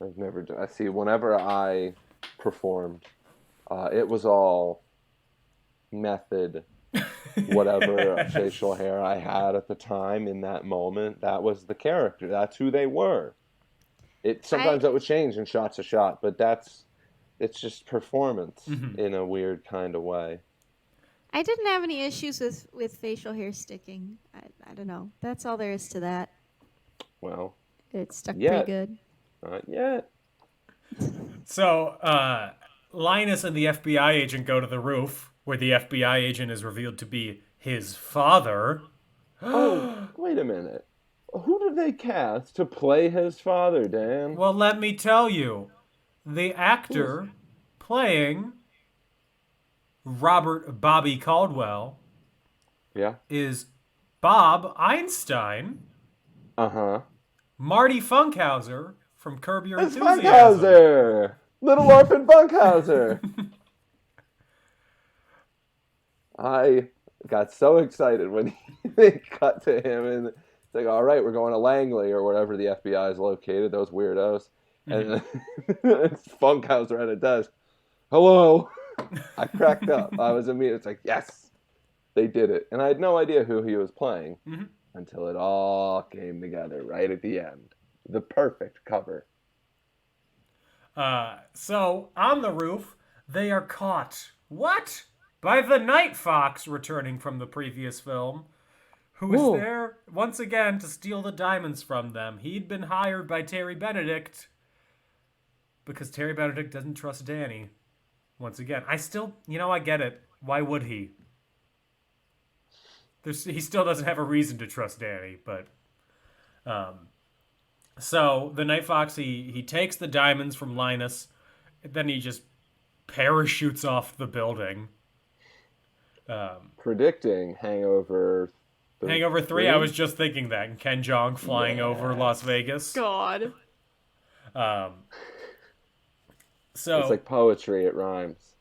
I've never done. I see. Whenever I performed, it was all method. Whatever facial hair I had at the time in that moment, that was the character. That's who they were. Sometimes that would change in shot to shot, but it's just performance in a weird kind of way. I didn't have any issues with facial hair sticking. I don't know. That's all there is to that. Well, it stuck pretty good. Not yet. So, Linus and the FBI agent go to the roof, where the FBI agent is revealed to be his father. Oh, wait a minute. Who did they cast to play his father, Dan? Well, let me tell you. The actor playing Robert Bobby Caldwell is Bob Einstein. Uh-huh. Marty Funkhauser from Curb Your It's Enthusiasm. Funkhauser! Little Orphan Funkhauser! I got so excited when they cut to him, and it's like, all right, we're going to Langley or wherever the FBI is located, those weirdos. And it's Funkhauser at a desk. Hello! I cracked up. I was immediately, it's like, yes! They did it. And I had no idea who he was playing until it all came together right at the end. The perfect cover. So, on the roof, they are caught. What? By the Night Fox returning from the previous film, who is there once again to steal the diamonds from them. He'd been hired by Terry Benedict because Terry Benedict doesn't trust Danny. Once again, I get it. Why would he? He still doesn't have a reason to trust Danny, but... So, the Night Fox, he takes the diamonds from Linus, then he just parachutes off the building. Predicting Hangover 3. Hangover 3, I was just thinking that. And Ken Jeong flying over Las Vegas. God. So it's like poetry, it rhymes.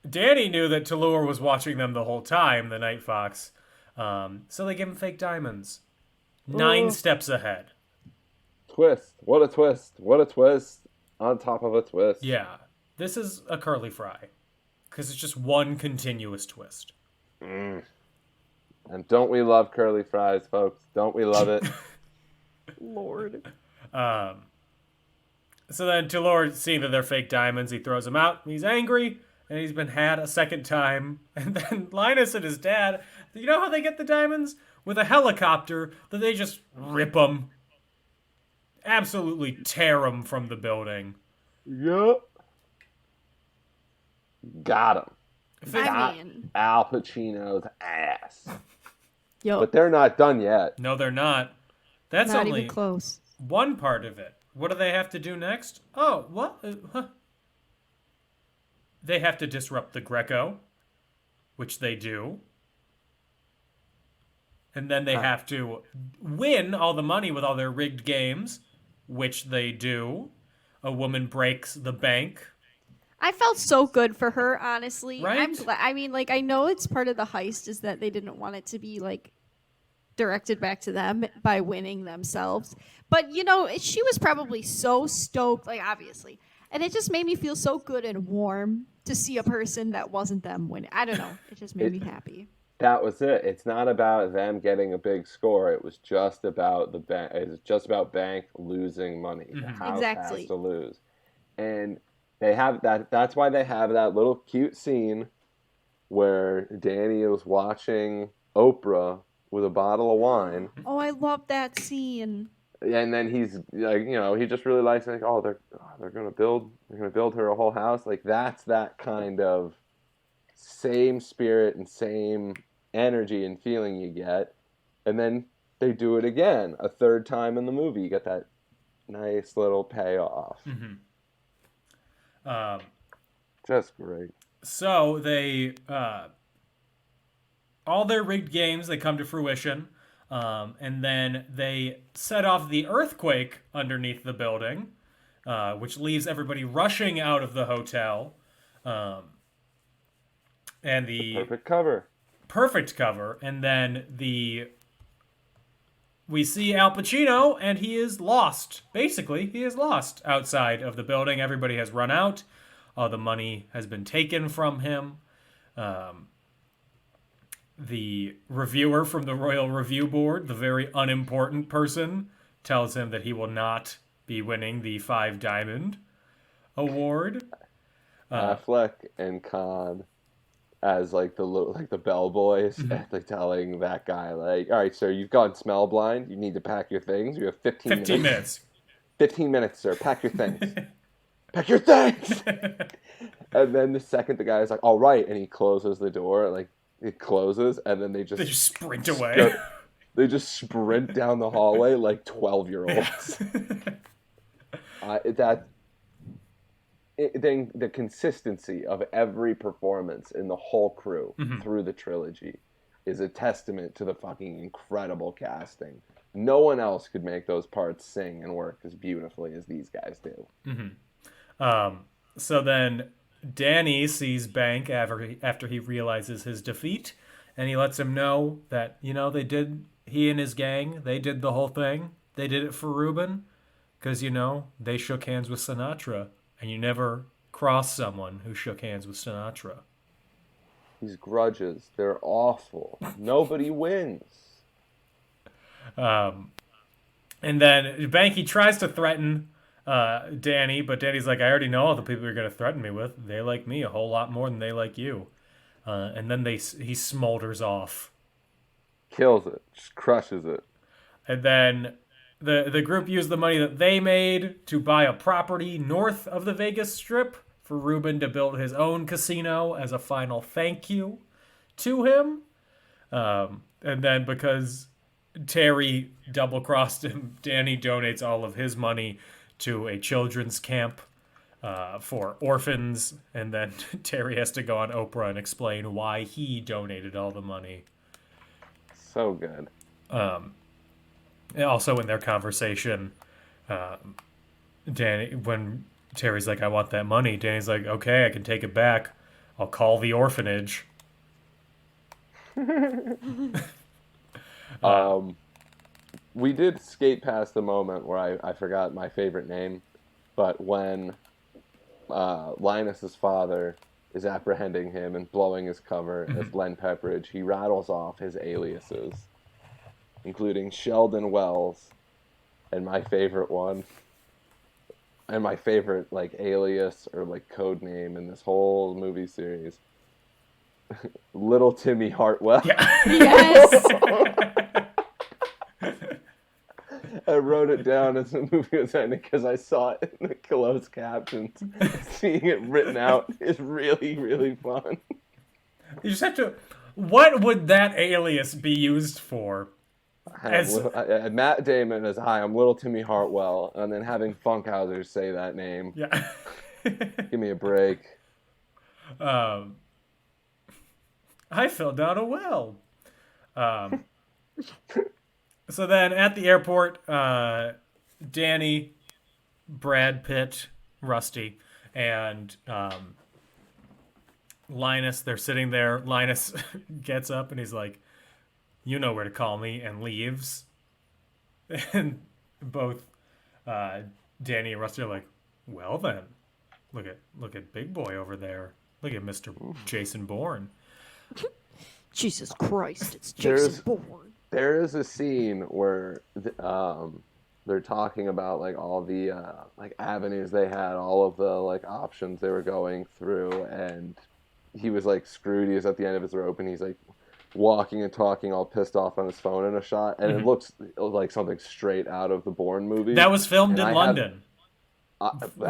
Danny knew that Toulour was watching them the whole time, the Night Fox. So they give him fake diamonds. 9 steps ahead. Twist. What a twist. What a twist. On top of a twist. Yeah. This is a curly fry. Because it's just one continuous twist. And don't we love curly fries, folks? Don't we love it? Lord. So then Toulour, seeing that they're fake diamonds, he throws them out. He's angry, and he's been had a second time. And then Linus and his dad, you know how they get the diamonds? with a helicopter that they just rip them. Absolutely tear them from the building. Yep. Got him. I mean, Al Pacino's ass. yo, But they're not done yet. No, they're not. That's not only even close. one part of it. What do they have to do next? Oh, what? Huh. They have to disrupt the Greco, which they do. And then they have to win all the money with all their rigged games, which they do. A woman breaks the bank. I felt so good for her, honestly. Right? I'm glad. I mean, like, I know it's part of the heist is that they didn't want it to be like directed back to them by winning themselves. But you know, she was probably so stoked, like obviously, and it just made me feel so good and warm to see a person that wasn't them win. I don't know. It just made me happy. That was it. It's not about them getting a big score. It was just about the bank. It's just about bank losing money. The house Exactly. has to lose, and they have that. That's why they have that little cute scene where Danny is watching Oprah with a bottle of wine, Oh, I love that scene. and then he's like, you know, he just really likes like, oh, they're gonna build her a whole house. Like that's that kind of same spirit and same energy and feeling you get, and then they do it again a third time in the movie. You get that nice little payoff. Just great. So they, all their rigged games, they come to fruition. And then they set off the earthquake underneath the building, which leaves everybody rushing out of the hotel. And the perfect cover. And then we see Al Pacino, and he is lost. Basically, he is lost outside of the building. Everybody has run out. All the money has been taken from him. The reviewer from the Royal Review Board, the very unimportant person, tells him that he will not be winning the 5 Diamond Award. Affleck and Khan as like the bellboys, like telling that guy like, all right, sir, you've gone smell blind. You need to pack your things. You have 15 minutes. 15 minutes, sir. Pack your things. Pack your things. And then the second the guy is like, all right, and he closes the door, like it closes, and then they just sprint away. They just sprint down the hallway like 12-year-olds. Then the consistency of every performance in the whole crew through the trilogy is a testament to the fucking incredible casting. No one else could make those parts sing and work as beautifully as these guys do. So then Danny sees Bank after he realizes his defeat, and he lets him know that, you know, he and his gang, they did the whole thing. They did it for Ruben because, you know, they shook hands with Sinatra, and you never cross someone who shook hands with Sinatra. These grudges, they're awful. Nobody wins. And then Banky tries to threaten Danny, but Danny's like, I already know all the people you're going to threaten me with. They like me a whole lot more than they like you. And then he smolders off. Kills it. Just crushes it. And then the group used the money that they made to buy a property north of the Vegas Strip for Ruben to build his own casino as a final thank you to him. And then because Terry double-crossed him, Danny donates all of his money to a children's camp for orphans, and then Terry has to go on Oprah and explain why he donated all the money. So good. Also in their conversation, Danny, when Terry's like, I want that money, Danny's like, okay, I can take it back. I'll call the orphanage. We did skate past the moment where I forgot my favorite name, but when Linus's father is apprehending him and blowing his cover as Len Pepperidge, he rattles off his aliases, including Sheldon Wells, and my favorite one, and my favorite like alias or like code name in this whole movie series, Little Timmy Hartwell. Yeah. Yes. I wrote it down as the movie was ending because I saw it in the closed captions. Seeing it written out is really, really fun. You just have to. What would that alias be used for? Matt Damon as hi, I'm Little Timmy Hartwell, and then having Funkhauser say that name. Yeah. Give me a break. I fell down a well. So then at the airport, Danny, Brad Pitt, Rusty, and Linus, they're sitting there. Linus gets up and he's like, "You know where to call me," and leaves. And both Danny and Rusty are like, "Well then, look at Big Boy over there. Look at Mr. Jason Bourne." Jesus Christ, it's Jason Bourne. There is a scene where they're talking about like all the like avenues they had, all of the like options they were going through, and he was like screwed. He was at the end of his rope, and he's like walking and talking, all pissed off on his phone in a shot, and it looks like something straight out of the Bourne movie. That was filmed in London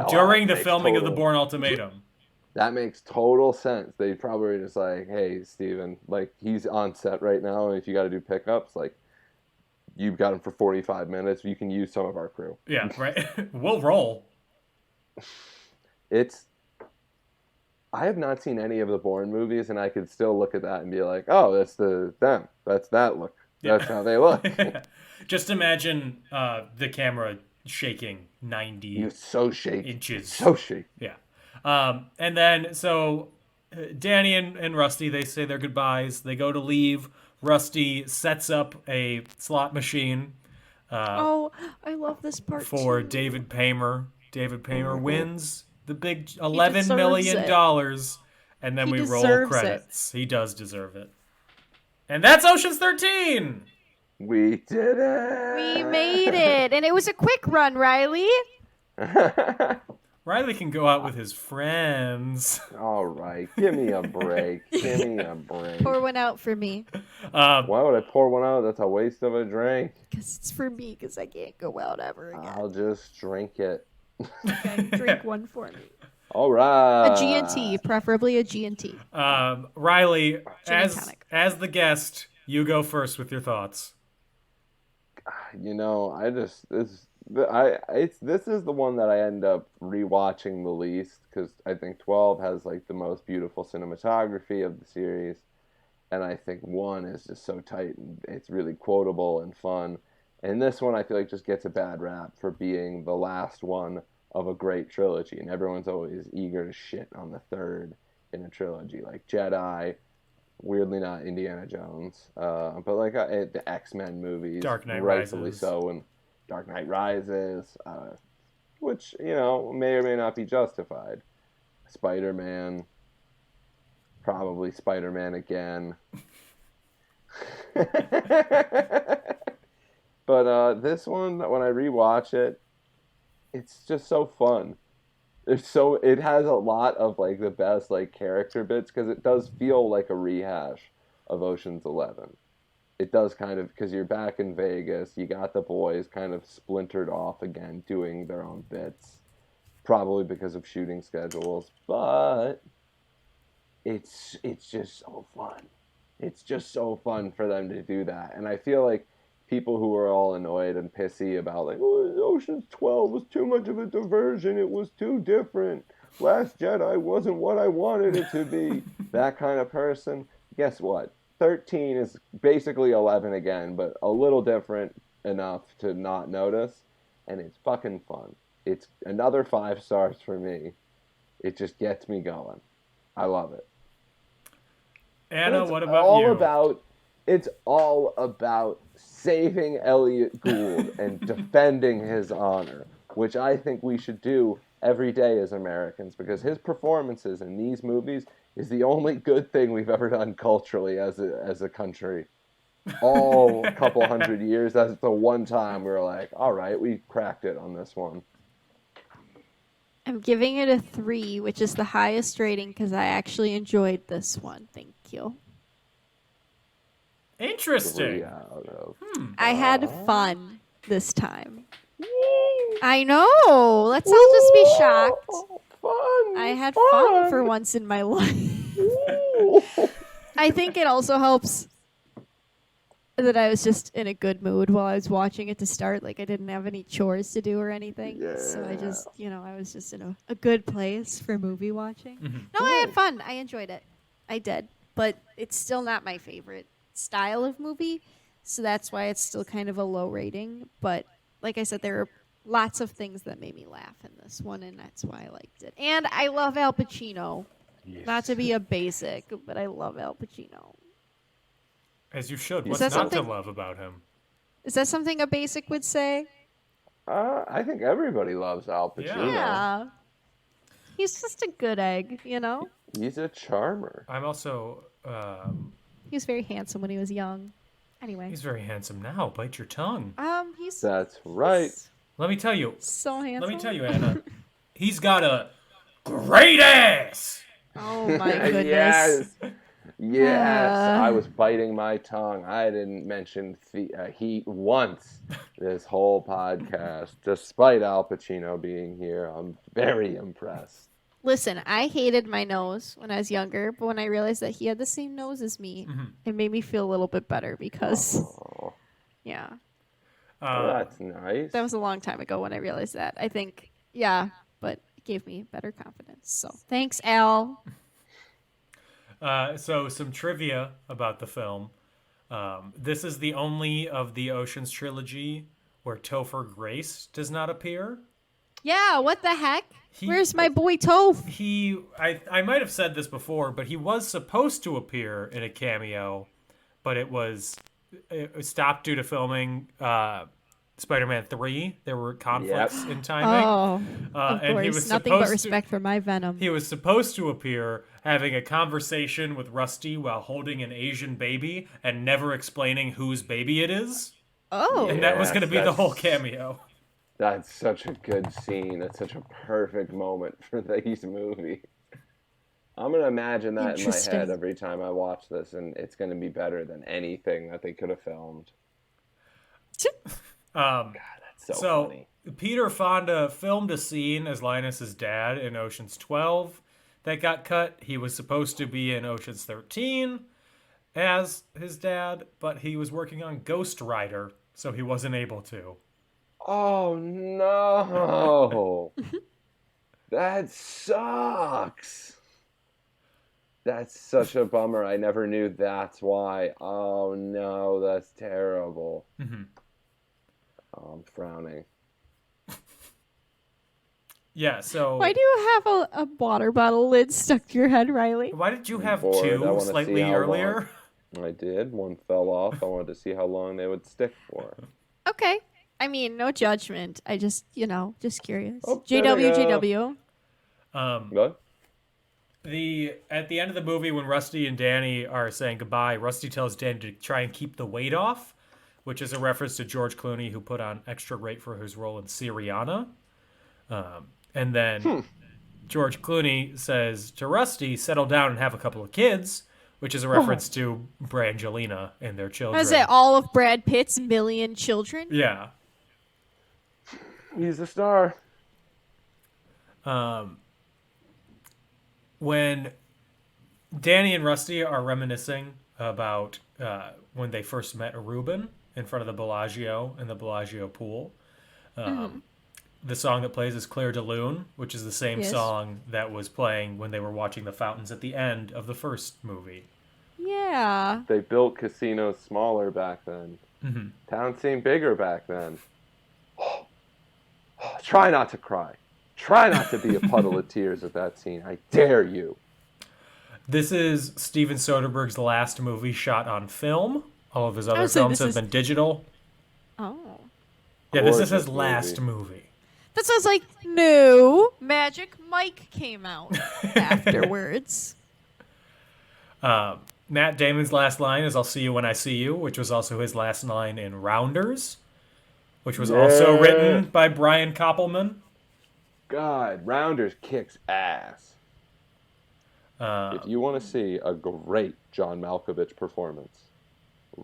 during the filming of the Bourne Ultimatum. That makes total sense. They probably were just like, "Hey, Steven, like he's on set right now, and if you got to do pickups, like you've got him for 45 minutes. You can use some of our crew." Yeah, right. We'll roll. I have not seen any of the Bourne movies, and I could still look at that and be like, "Oh, that's them. That's that look. That's how they look." Just imagine the camera shaking 90 so shaky. inches. So shaky. Yeah. And then, so Danny and Rusty, they say their goodbyes. They go to leave. Rusty sets up a slot machine. I love this part for too. David Paymer. David Paymer wins the big He $11 deserves million, it. and then He we roll deserves credits. He does deserve it. And that's Ocean's 13! We did it! We made it! And it was a quick run, Reilly. Riley can go out with his friends. All right, give me a break. Give me a break. Pour one out for me. Why would I pour one out? That's a waste of a drink. Because it's for me, because I can't go out ever again. I'll just drink it. Okay, drink one for me. All right. A G&T, preferably a G&T. Riley, Tonic. as the guest, you go first with your thoughts. You know, this is the one that I end up rewatching the least because I think 12 has like the most beautiful cinematography of the series, and I think 1 is just so tight and it's really quotable and fun. And this one I feel like just gets a bad rap for being the last one of a great trilogy, and everyone's always eager to shit on the third in a trilogy, like Jedi. Weirdly not Indiana Jones, but like the X-Men movies, Dark Knight rightfully Rises. so, and Dark Knight Rises, which, you know, may or may not be justified. Spider-Man, probably Spider-Man again. But this one, when I rewatch it, it's just so fun. It has a lot of like the best like character bits because it does feel like a rehash of Ocean's 11. It does kind of, because you're back in Vegas, you got the boys kind of splintered off again doing their own bits, probably because of shooting schedules, but it's just so fun. It's just so fun for them to do that. And I feel like people who are all annoyed and pissy about like, oh, Ocean's 12 was too much of a diversion, it was too different, Last Jedi wasn't what I wanted it to be, that kind of person, guess what? 13 is basically 11 again, but a little different enough to not notice, and it's fucking fun. It's another 5 stars for me. It just gets me going. I love it. Anna, what about you? It's all about saving Elliot Gould and defending his honor, which I think we should do every day as Americans, because his performances in these movies is the only good thing we've ever done culturally as a country. All couple hundred years, that's the one time we were like, all right, we cracked it on this one. I'm giving it a 3, which is the highest rating because I actually enjoyed this one. Thank you. Interesting. 3 out of I had fun. this time. I know. Let's all just be shocked. Fun. I had fun for once in my life. I think it also helps that I was just in a good mood while I was watching it to start. Like, I didn't have any chores to do or anything. Yeah. So I just, I was just in a good place for movie watching. No, I had fun. I enjoyed it. I did. But it's still not my favorite style of movie. So that's why it's still kind of a low rating. But like I said, there are lots of things that made me laugh in this one, and that's why I liked it. And I love Al Pacino. Yes. Not to be a basic, but I love Al Pacino. As you should. Is What's that not to something- love about him? Is that something a basic would say? I think everybody loves Al Pacino. Yeah. He's just a good egg, He's a charmer. I'm also... He was very handsome when he was young. Anyway. he's very handsome now. Bite your tongue. He's That's right. Let me tell you. so handsome. Let me tell you, Anna. He's got a great ass! Oh my goodness. Yes. Yes. I was biting my tongue. I didn't mention heat once this whole podcast. Despite Al Pacino being here, I'm very impressed. Listen, I hated my nose when I was younger, but when I realized that he had the same nose as me, it made me feel a little bit better because, yeah. That's nice. That was a long time ago when I realized that. I think, but it gave me better confidence. So thanks, Al. So some trivia about the film. This is the only of the Ocean's trilogy where Topher Grace does not appear. Yeah, what the heck? Where's my boy Toph? I might have said this before, but he was supposed to appear in a cameo, but it was stopped due to filming Spider-Man 3. There were conflicts in timing. Of and course, he was nothing but supposed respect for my Venom. He was supposed to appear having a conversation with Rusty while holding an Asian baby and never explaining whose baby it is. Oh. And that was going to be the that's- whole cameo. That's such a good scene. That's such a perfect moment for these movies. I'm going to imagine that in my Interesting. head every time I watch this, and it's going to be better than anything that they could have filmed. God, that's so funny. Peter Fonda filmed a scene as Linus's dad in Ocean's 12 that got cut. He was supposed to be in Ocean's 13 as his dad, but he was working on Ghost Rider, so he wasn't able to. Oh, no. That sucks. That's such a bummer. I never knew that's why. Oh, no, that's terrible. Oh, I'm frowning. Yeah, so... Why do you have a water bottle lid stuck to your head, Riley? Why did you have Bored. I two wanna see slightly how earlier? long. I did. One fell off. I wanted to see how long they would stick for. Okay. I mean, no judgment. I just, just curious. Oh, there they JW. What? At the end of the movie, when Rusty and Danny are saying goodbye, Rusty tells Danny to try and keep the weight off, which is a reference to George Clooney, who put on extra weight for his role in Syriana. And then George Clooney says to Rusty, settle down and have a couple of kids, which is a reference to Brangelina and their children. Is it all of Brad Pitt's million children? Yeah. He's a star. When Danny and Rusty are reminiscing about when they first met Reuben in front of the Bellagio in the Bellagio pool, the song that plays is Claire de Lune, which is the same song that was playing when they were watching the fountains at the end of the first movie. Yeah. They built casinos smaller back then. Town seemed bigger back then. Try not to cry. Try not to be a puddle of tears at that scene. I dare you. This is Steven Soderbergh's last movie shot on film. All of his other so films this have been digital. Oh. Yeah, this is Gorgeous his last movie. movie. That sounds like, no, Magic Mike came out afterwards. Matt Damon's last line is "I'll see you when I see you," which was also his last line in Rounders, which was also written by Brian Koppelman. God, Rounders kicks ass. If you want to see a great John Malkovich performance,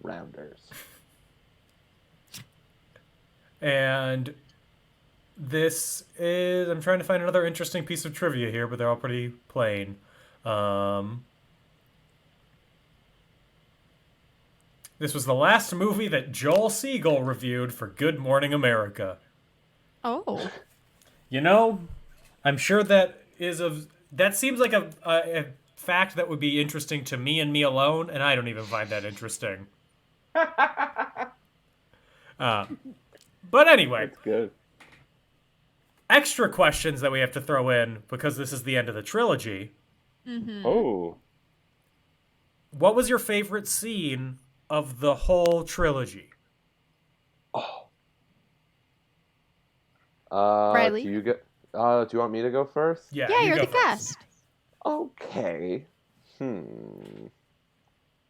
Rounders. And this is... I'm trying to find another interesting piece of trivia here, but they're all pretty plain. This was the last movie that Joel Siegel reviewed for Good Morning America. Oh. You know, I'm sure that seems like a fact that would be interesting to me and me alone, and I don't even find that interesting. But anyway. That's good. Extra questions that we have to throw in, because this is the end of the trilogy. Mm-hmm. Oh. What was your favorite scene of the whole trilogy? Reilly? Do you want me to go first? Yeah, Yeah, you you're go the first. guest. Okay.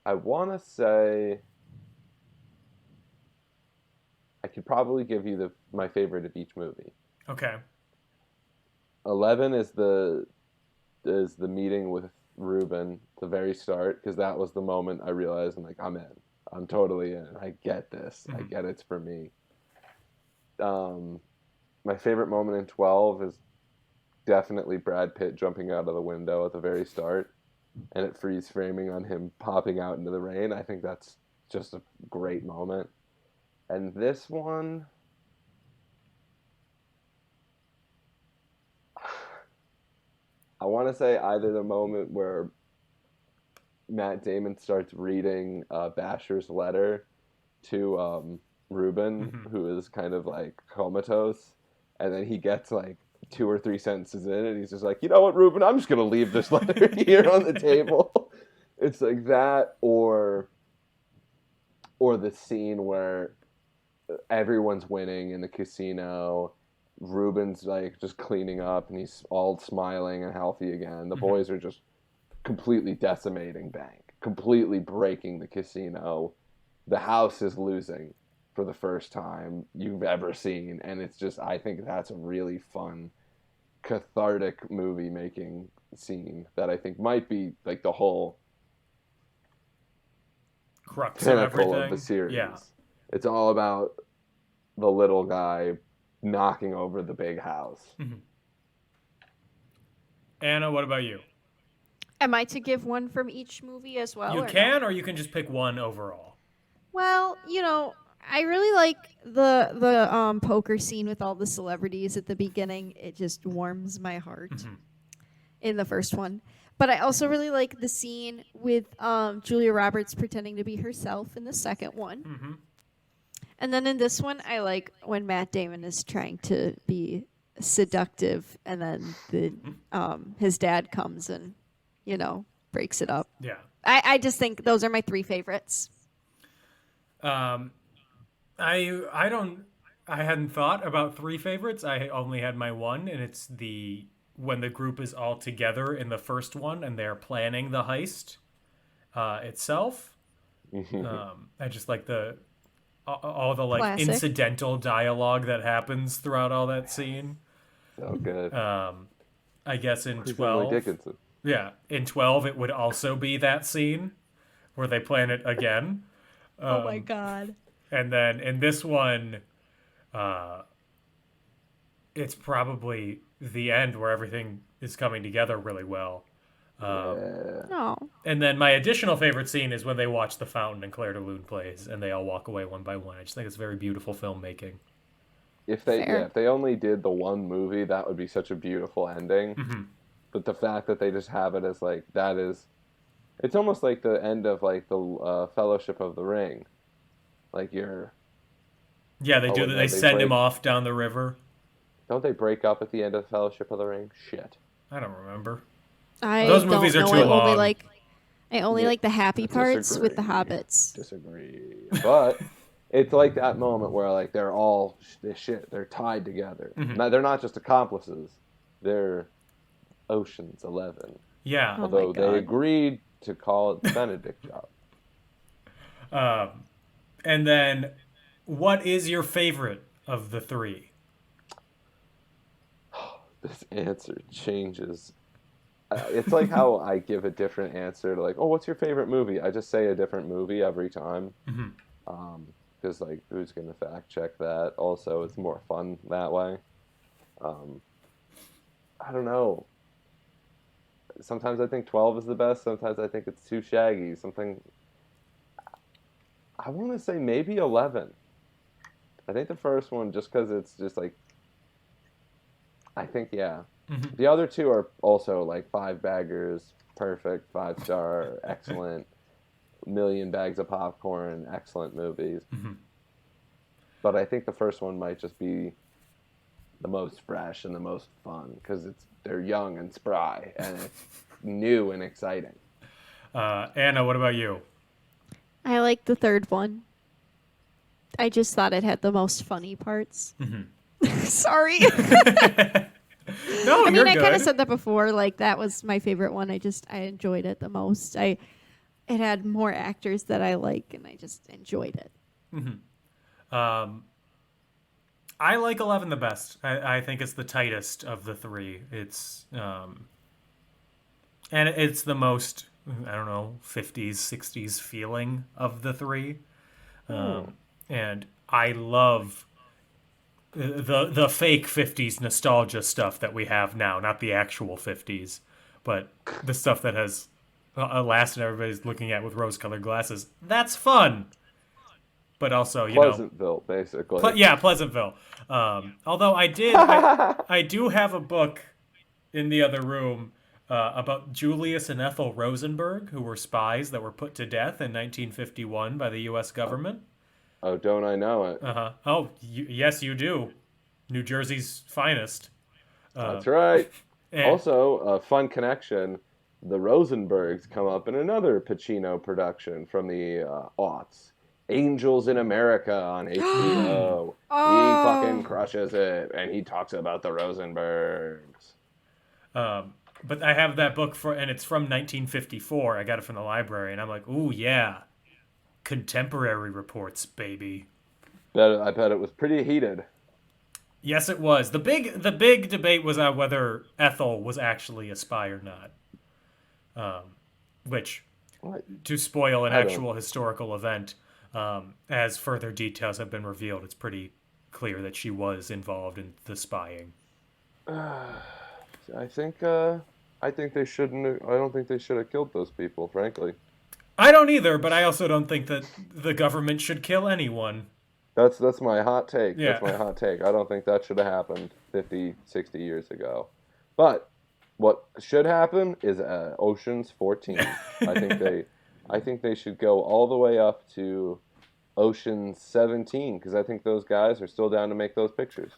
I want to say I could probably give you my favorite of each movie. Okay. 11 is the meeting with Ruben at the very start, because that was the moment I realized I'm in. I'm totally in. I get this. I get it's for me. My favorite moment in 12 is definitely Brad Pitt jumping out of the window at the very start, and it freeze framing on him popping out into the rain. I think that's just a great moment. And this one, I want to say either the moment where Matt Damon starts reading Basher's letter to Ruben, who is kind of comatose, and then he gets 2 or 3 sentences in, and he's just like, you know what, Ruben, I'm just gonna leave this letter here on the table. It's like that, or the scene where everyone's winning in the casino. Ruben's just cleaning up, and he's all smiling and healthy again. The boys are just completely decimating bank, completely breaking the casino. The house is losing for the first time you've ever seen, and it's just, I think that's a really fun, cathartic movie making scene that I think might be the whole Crux pinnacle of the series. Yeah. It's all about the little guy knocking over the big house. Anna, what about you? Am I to give one from each movie as well? You or can, no? or you can just pick one overall. Well, I really like the poker scene with all the celebrities at the beginning. It just warms my heart in the first one. But I also really like the scene with Julia Roberts pretending to be herself in the second one. And then in this one, I like when Matt Damon is trying to be seductive, and then his dad comes and, breaks it up. Yeah. I just think those are my 3 favorites. I hadn't thought about 3 favorites. I only had my one, and it's when the group is all together in the first one and they're planning the heist itself. I just like all the Classic. incidental dialogue that happens throughout all that scene. So good. I guess in Emily 12. Dickinson. Yeah, in 12 it would also be that scene where they plan it again. Oh my god. And then in this one, it's probably the end where everything is coming together really well. No. And then my additional favorite scene is when they watch the fountain and Claire de Lune plays, and they all walk away one by one. I just think it's very beautiful filmmaking. If they only did the one movie, that would be such a beautiful ending. But the fact that they just have it as that is, it's almost like the end of the Fellowship of the Ring. Yeah, they do that. They send him off down the river. Don't they break up at the end of Fellowship of the Ring? Shit. I don't remember. Those movies are too I long. only like the happy parts with the Disagree. hobbits. Disagree. But it's like that moment where they're all they're tied together. Now, they're not just accomplices. They're Ocean's 11. Yeah. Oh Although my they God. agreed to call it the Benedict job. And then, what is your favorite of the 3? This answer changes. It's like how I give a different answer to oh, what's your favorite movie? I just say a different movie every time. because like who's gonna fact check that? Also, it's more fun that way. I don't know. Sometimes I think 12 is the best. Sometimes I think it's too shaggy. I want to say maybe 11. I think the first one, just because it's just like, I think, yeah. Mm-hmm. The other two are also like 5 baggers, perfect, 5-star, excellent, million bags of popcorn, excellent movies. Mm-hmm. But I think the first one might just be the most fresh and the most fun because they're young and spry and it's new and exciting. Anna, what about you? I like the third one. I just thought it had the most funny parts. Mm-hmm. Sorry. No, I mean, you're I good. kind of said that before. Like, that was my favorite one. I enjoyed it the most. It had more actors that I like, and I just enjoyed it. Mm-hmm. I like 11 the best. I think it's the tightest of the three. It's and it's the most, I don't know, 50s, 60s feeling of the three. And I love the fake 50s nostalgia stuff that we have now, not the actual 50s, but the stuff that has lasted, everybody's looking at with rose-colored glasses. That's fun. But also, Pleasantville, basically. Pleasantville. Although I do have a book in the other room about Julius and Ethel Rosenberg, who were spies that were put to death in 1951 by the U.S. government. Oh, don't I know it? Uh-huh. Oh, yes, you do. New Jersey's finest. That's right. And Also, a fun connection, the Rosenbergs come up in another Pacino production from the aughts. Angels in America on HBO. He fucking crushes it, and he talks about the Rosenbergs. But I have that book and it's from 1954. I got it from the library, and I'm like, ooh, yeah. Contemporary reports, baby. I bet it was pretty heated. Yes, it was. The big debate was on whether Ethel was actually a spy or not. Which, to spoil an actual historical event, as further details have been revealed, it's pretty clear that she was involved in the spying. I think they shouldn't. I don't think they should have killed those people, frankly. I don't either, but I also don't think that the government should kill anyone. That's my hot take. Yeah. That's my hot take. I don't think that should have happened 50, 60 years ago. But what should happen is Ocean's 14. I think they should go all the way up to Ocean's 17 because I think those guys are still down to make those pictures.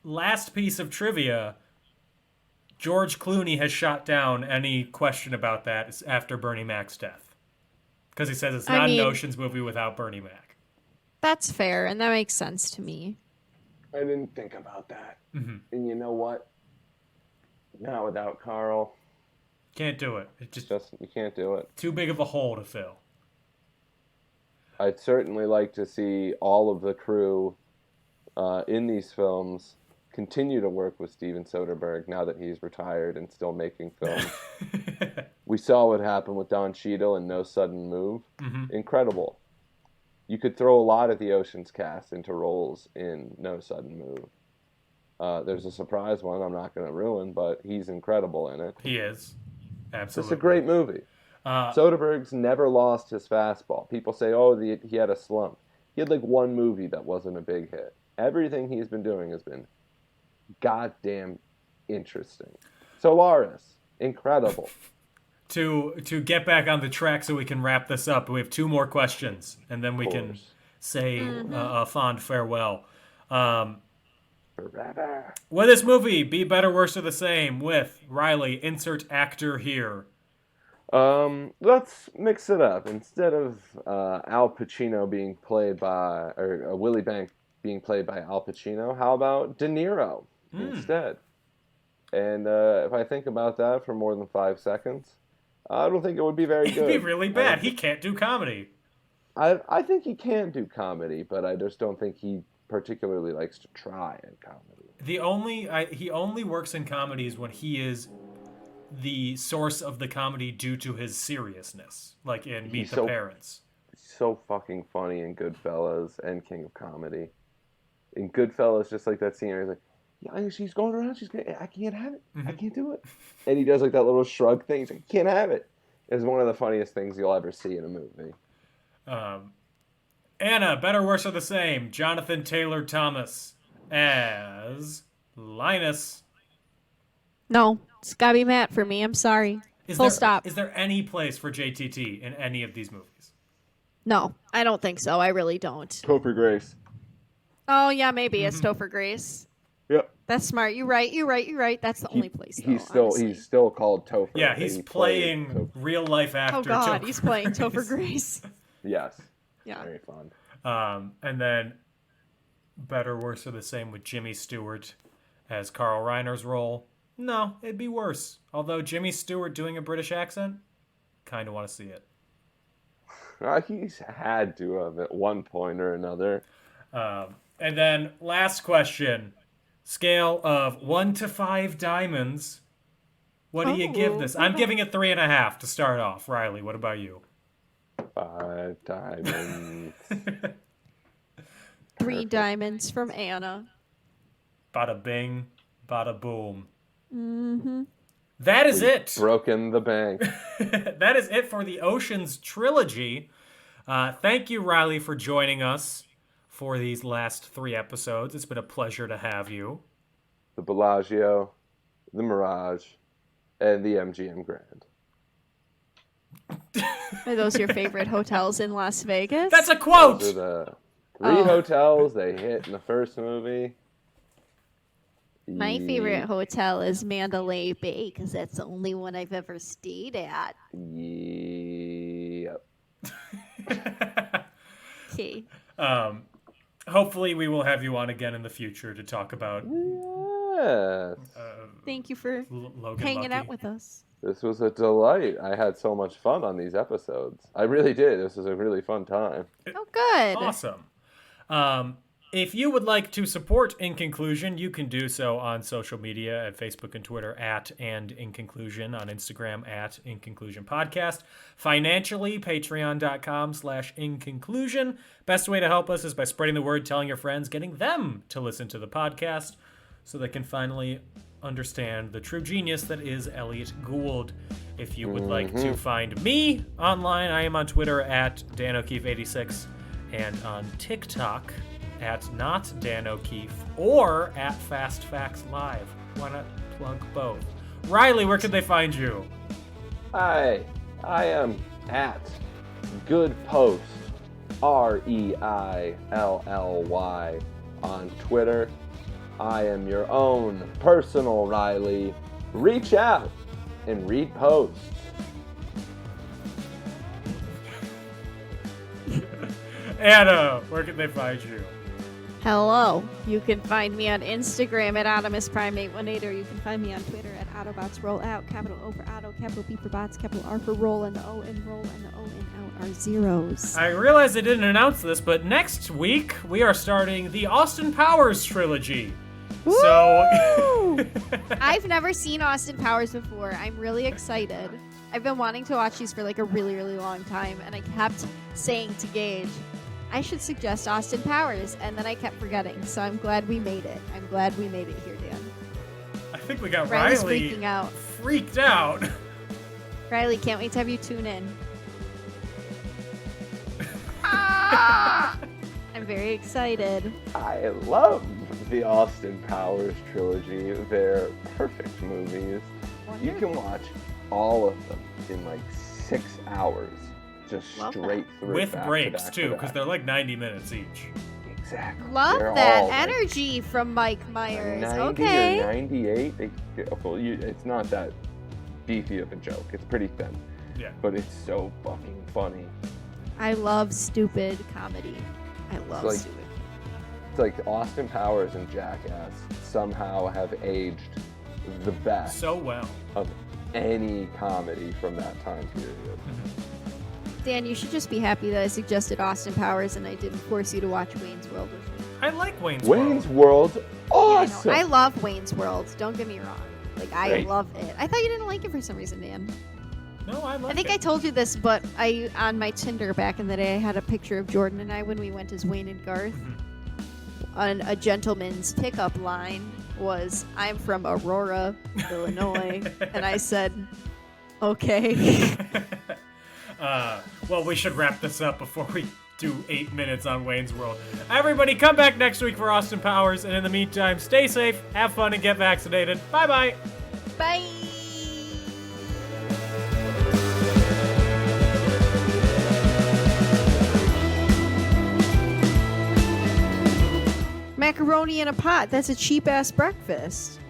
Last piece of trivia. George Clooney has shot down any question about that after Bernie Mac's death. Because he says it's not an Ocean's movie without Bernie Mac. That's fair, and that makes sense to me. I didn't think about that. Mm-hmm. And you know what? Not without Carl. Can't do it. It just you can't do it. Too big of a hole to fill. I'd certainly like to see all of the crew in these films continue to work with Steven Soderbergh now that he's retired and still making films. We saw what happened with Don Cheadle in No Sudden Move. Mm-hmm. Incredible. You could throw a lot of the Ocean's cast into roles in No Sudden Move. There's a surprise one I'm not going to ruin, but he's incredible in it. He is. Absolutely. It's a great movie. Soderbergh's never lost his fastball. People say, he had a slump. He had like one movie that wasn't a big hit. Everything he's been doing has been goddamn interesting. Solaris, incredible. To get back on the track so we can wrap this up, we have 2 more questions, and then we can say a fond farewell. Forever. Will this movie be better, worse, or the same with Reilly? Insert actor here. Let's mix it up. Instead of Al Pacino being played by, or Willie Bank being played by Al Pacino, how about De Niro instead? And if I think about that for more than 5 seconds, I don't think it would be very good. It'd be really bad. He can't do comedy. I think he can do comedy, but I just don't think he particularly likes to try at comedy. He only works in comedies when he is the source of the comedy due to his seriousness, like in Meet the Parents. so fucking funny in Goodfellas and King of Comedy. In Goodfellas, just like that scene where he's like, yeah, she's going around, I can't have it. I can't do it. And he does like that little shrug thing. He's like, I can't have it. It's one of the funniest things you'll ever see in a movie. Anna, better, worse, or the same? Jonathan Taylor Thomas as Linus. No, it's gotta be Matt for me. I'm sorry. Full stop. Is there any place for JTT in any of these movies? No, I don't think so. I really don't. Topher Grace. Oh, yeah, maybe. It's Topher Grace. Yep. That's smart. You're right. That's the only place, though, He's still called Topher. Yeah, he's playing real-life actor. Oh, God, Topher he's playing Grace. Topher Grace. Yes. Yeah. Very fun. And then better, worse, or the same with Jimmy Stewart as Carl Reiner's role. No, it'd be worse. Although Jimmy Stewart doing a British accent, kind of want to see it. He's had to have at one point or another. And then last question. Scale of 1 to 5 diamonds. What do you give this? I'm giving it 3.5 to start off. Reilly, what about you? 5 diamonds. 3 diamonds from Anna. Bada bing, bada boom. Mm-hmm. That is it. Broken the bank. That is it for the Oceans trilogy. Thank you, Reilly, for joining us for these last 3 episodes. It's been a pleasure to have you. The Bellagio, the Mirage, and the MGM Grand. Are those your favorite hotels in Las Vegas? That's a quote! Those are the 3 hotels they hit in the first movie. My favorite hotel is Mandalay Bay because that's the only one I've ever stayed at. Yep. Okay. Hopefully we will have you on again in the future to talk about Yes. Thank you for Logan hanging Lucky. out with us. This was a delight. I had so much fun on these episodes. I really did. This was a really fun time. Oh, good. Awesome. If you would like to support In Conclusion, you can do so on social media at Facebook and Twitter @and In Conclusion, on Instagram @In Conclusion Podcast. Financially, patreon.com/In Conclusion. Best way to help us is by spreading the word, telling your friends, getting them to listen to the podcast so they can finally understand the true genius that is Elliot Gould. If you would like to find me online, I am on Twitter @DanO'Keefe86 and on TikTok @NotDanO'Keefe or @FastFactsLive. Why not plug both? Reilly, where can they find you? Hi, I am at Good Post, REILLY, on Twitter. I am your own personal Reilly. Reach out and read posts. Anna, where can they find you? Hello. You can find me on Instagram @AutomusPrime818, or you can find me on Twitter @AutobotsRollOut, capital O for Auto, capital B for Bots, capital R for Roll, and the O in Roll and the O in Out are zeros. I realize I didn't announce this, but next week we are starting the Austin Powers trilogy. Woo! So I've never seen Austin Powers before. I'm really excited. I've been wanting to watch these for like a really, really long time, and I kept saying to Gage, I should suggest Austin Powers, and then I kept forgetting, so I'm glad we made it. I'm glad we made it here, Dan. I think we got Riley's Reilly freaking out. freaked out. Reilly, can't wait to have you tune in. I'm very excited. I love the Austin Powers trilogy. They're perfect movies. You can watch all of them in like 6 hours. Just Love straight through. With back breaks, to back too, to because back. they're like 90 minutes each. Exactly. Love They're that all, like, energy from Mike Myers. 90 Okay. or 98. It's not that beefy of a joke. It's pretty thin. Yeah. But it's so fucking funny. I love stupid comedy. I love like- stupid. It's like Austin Powers and Jackass somehow have aged the best So well. of any comedy from that time period. Dan, you should just be happy that I suggested Austin Powers and I didn't force you to watch Wayne's World with me. I like Wayne's Wayne's World. World, awesome. Yeah, I love Wayne's World. Don't get me wrong. Like, I Great. love it. I thought you didn't like it for some reason, Dan. No, I like I think it. I told you this, but on my Tinder back in the day, I had a picture of Jordan and I when we went as Wayne and Garth. On a gentleman's pickup line was, "I'm from Aurora, Illinois," and I said, "Okay." Well, we should wrap this up before we do 8 minutes on Wayne's World. Everybody, come back next week for Austin Powers, and in the meantime, stay safe, have fun, and get vaccinated. Bye-bye. Bye. Macaroni in a pot. That's a cheap ass breakfast.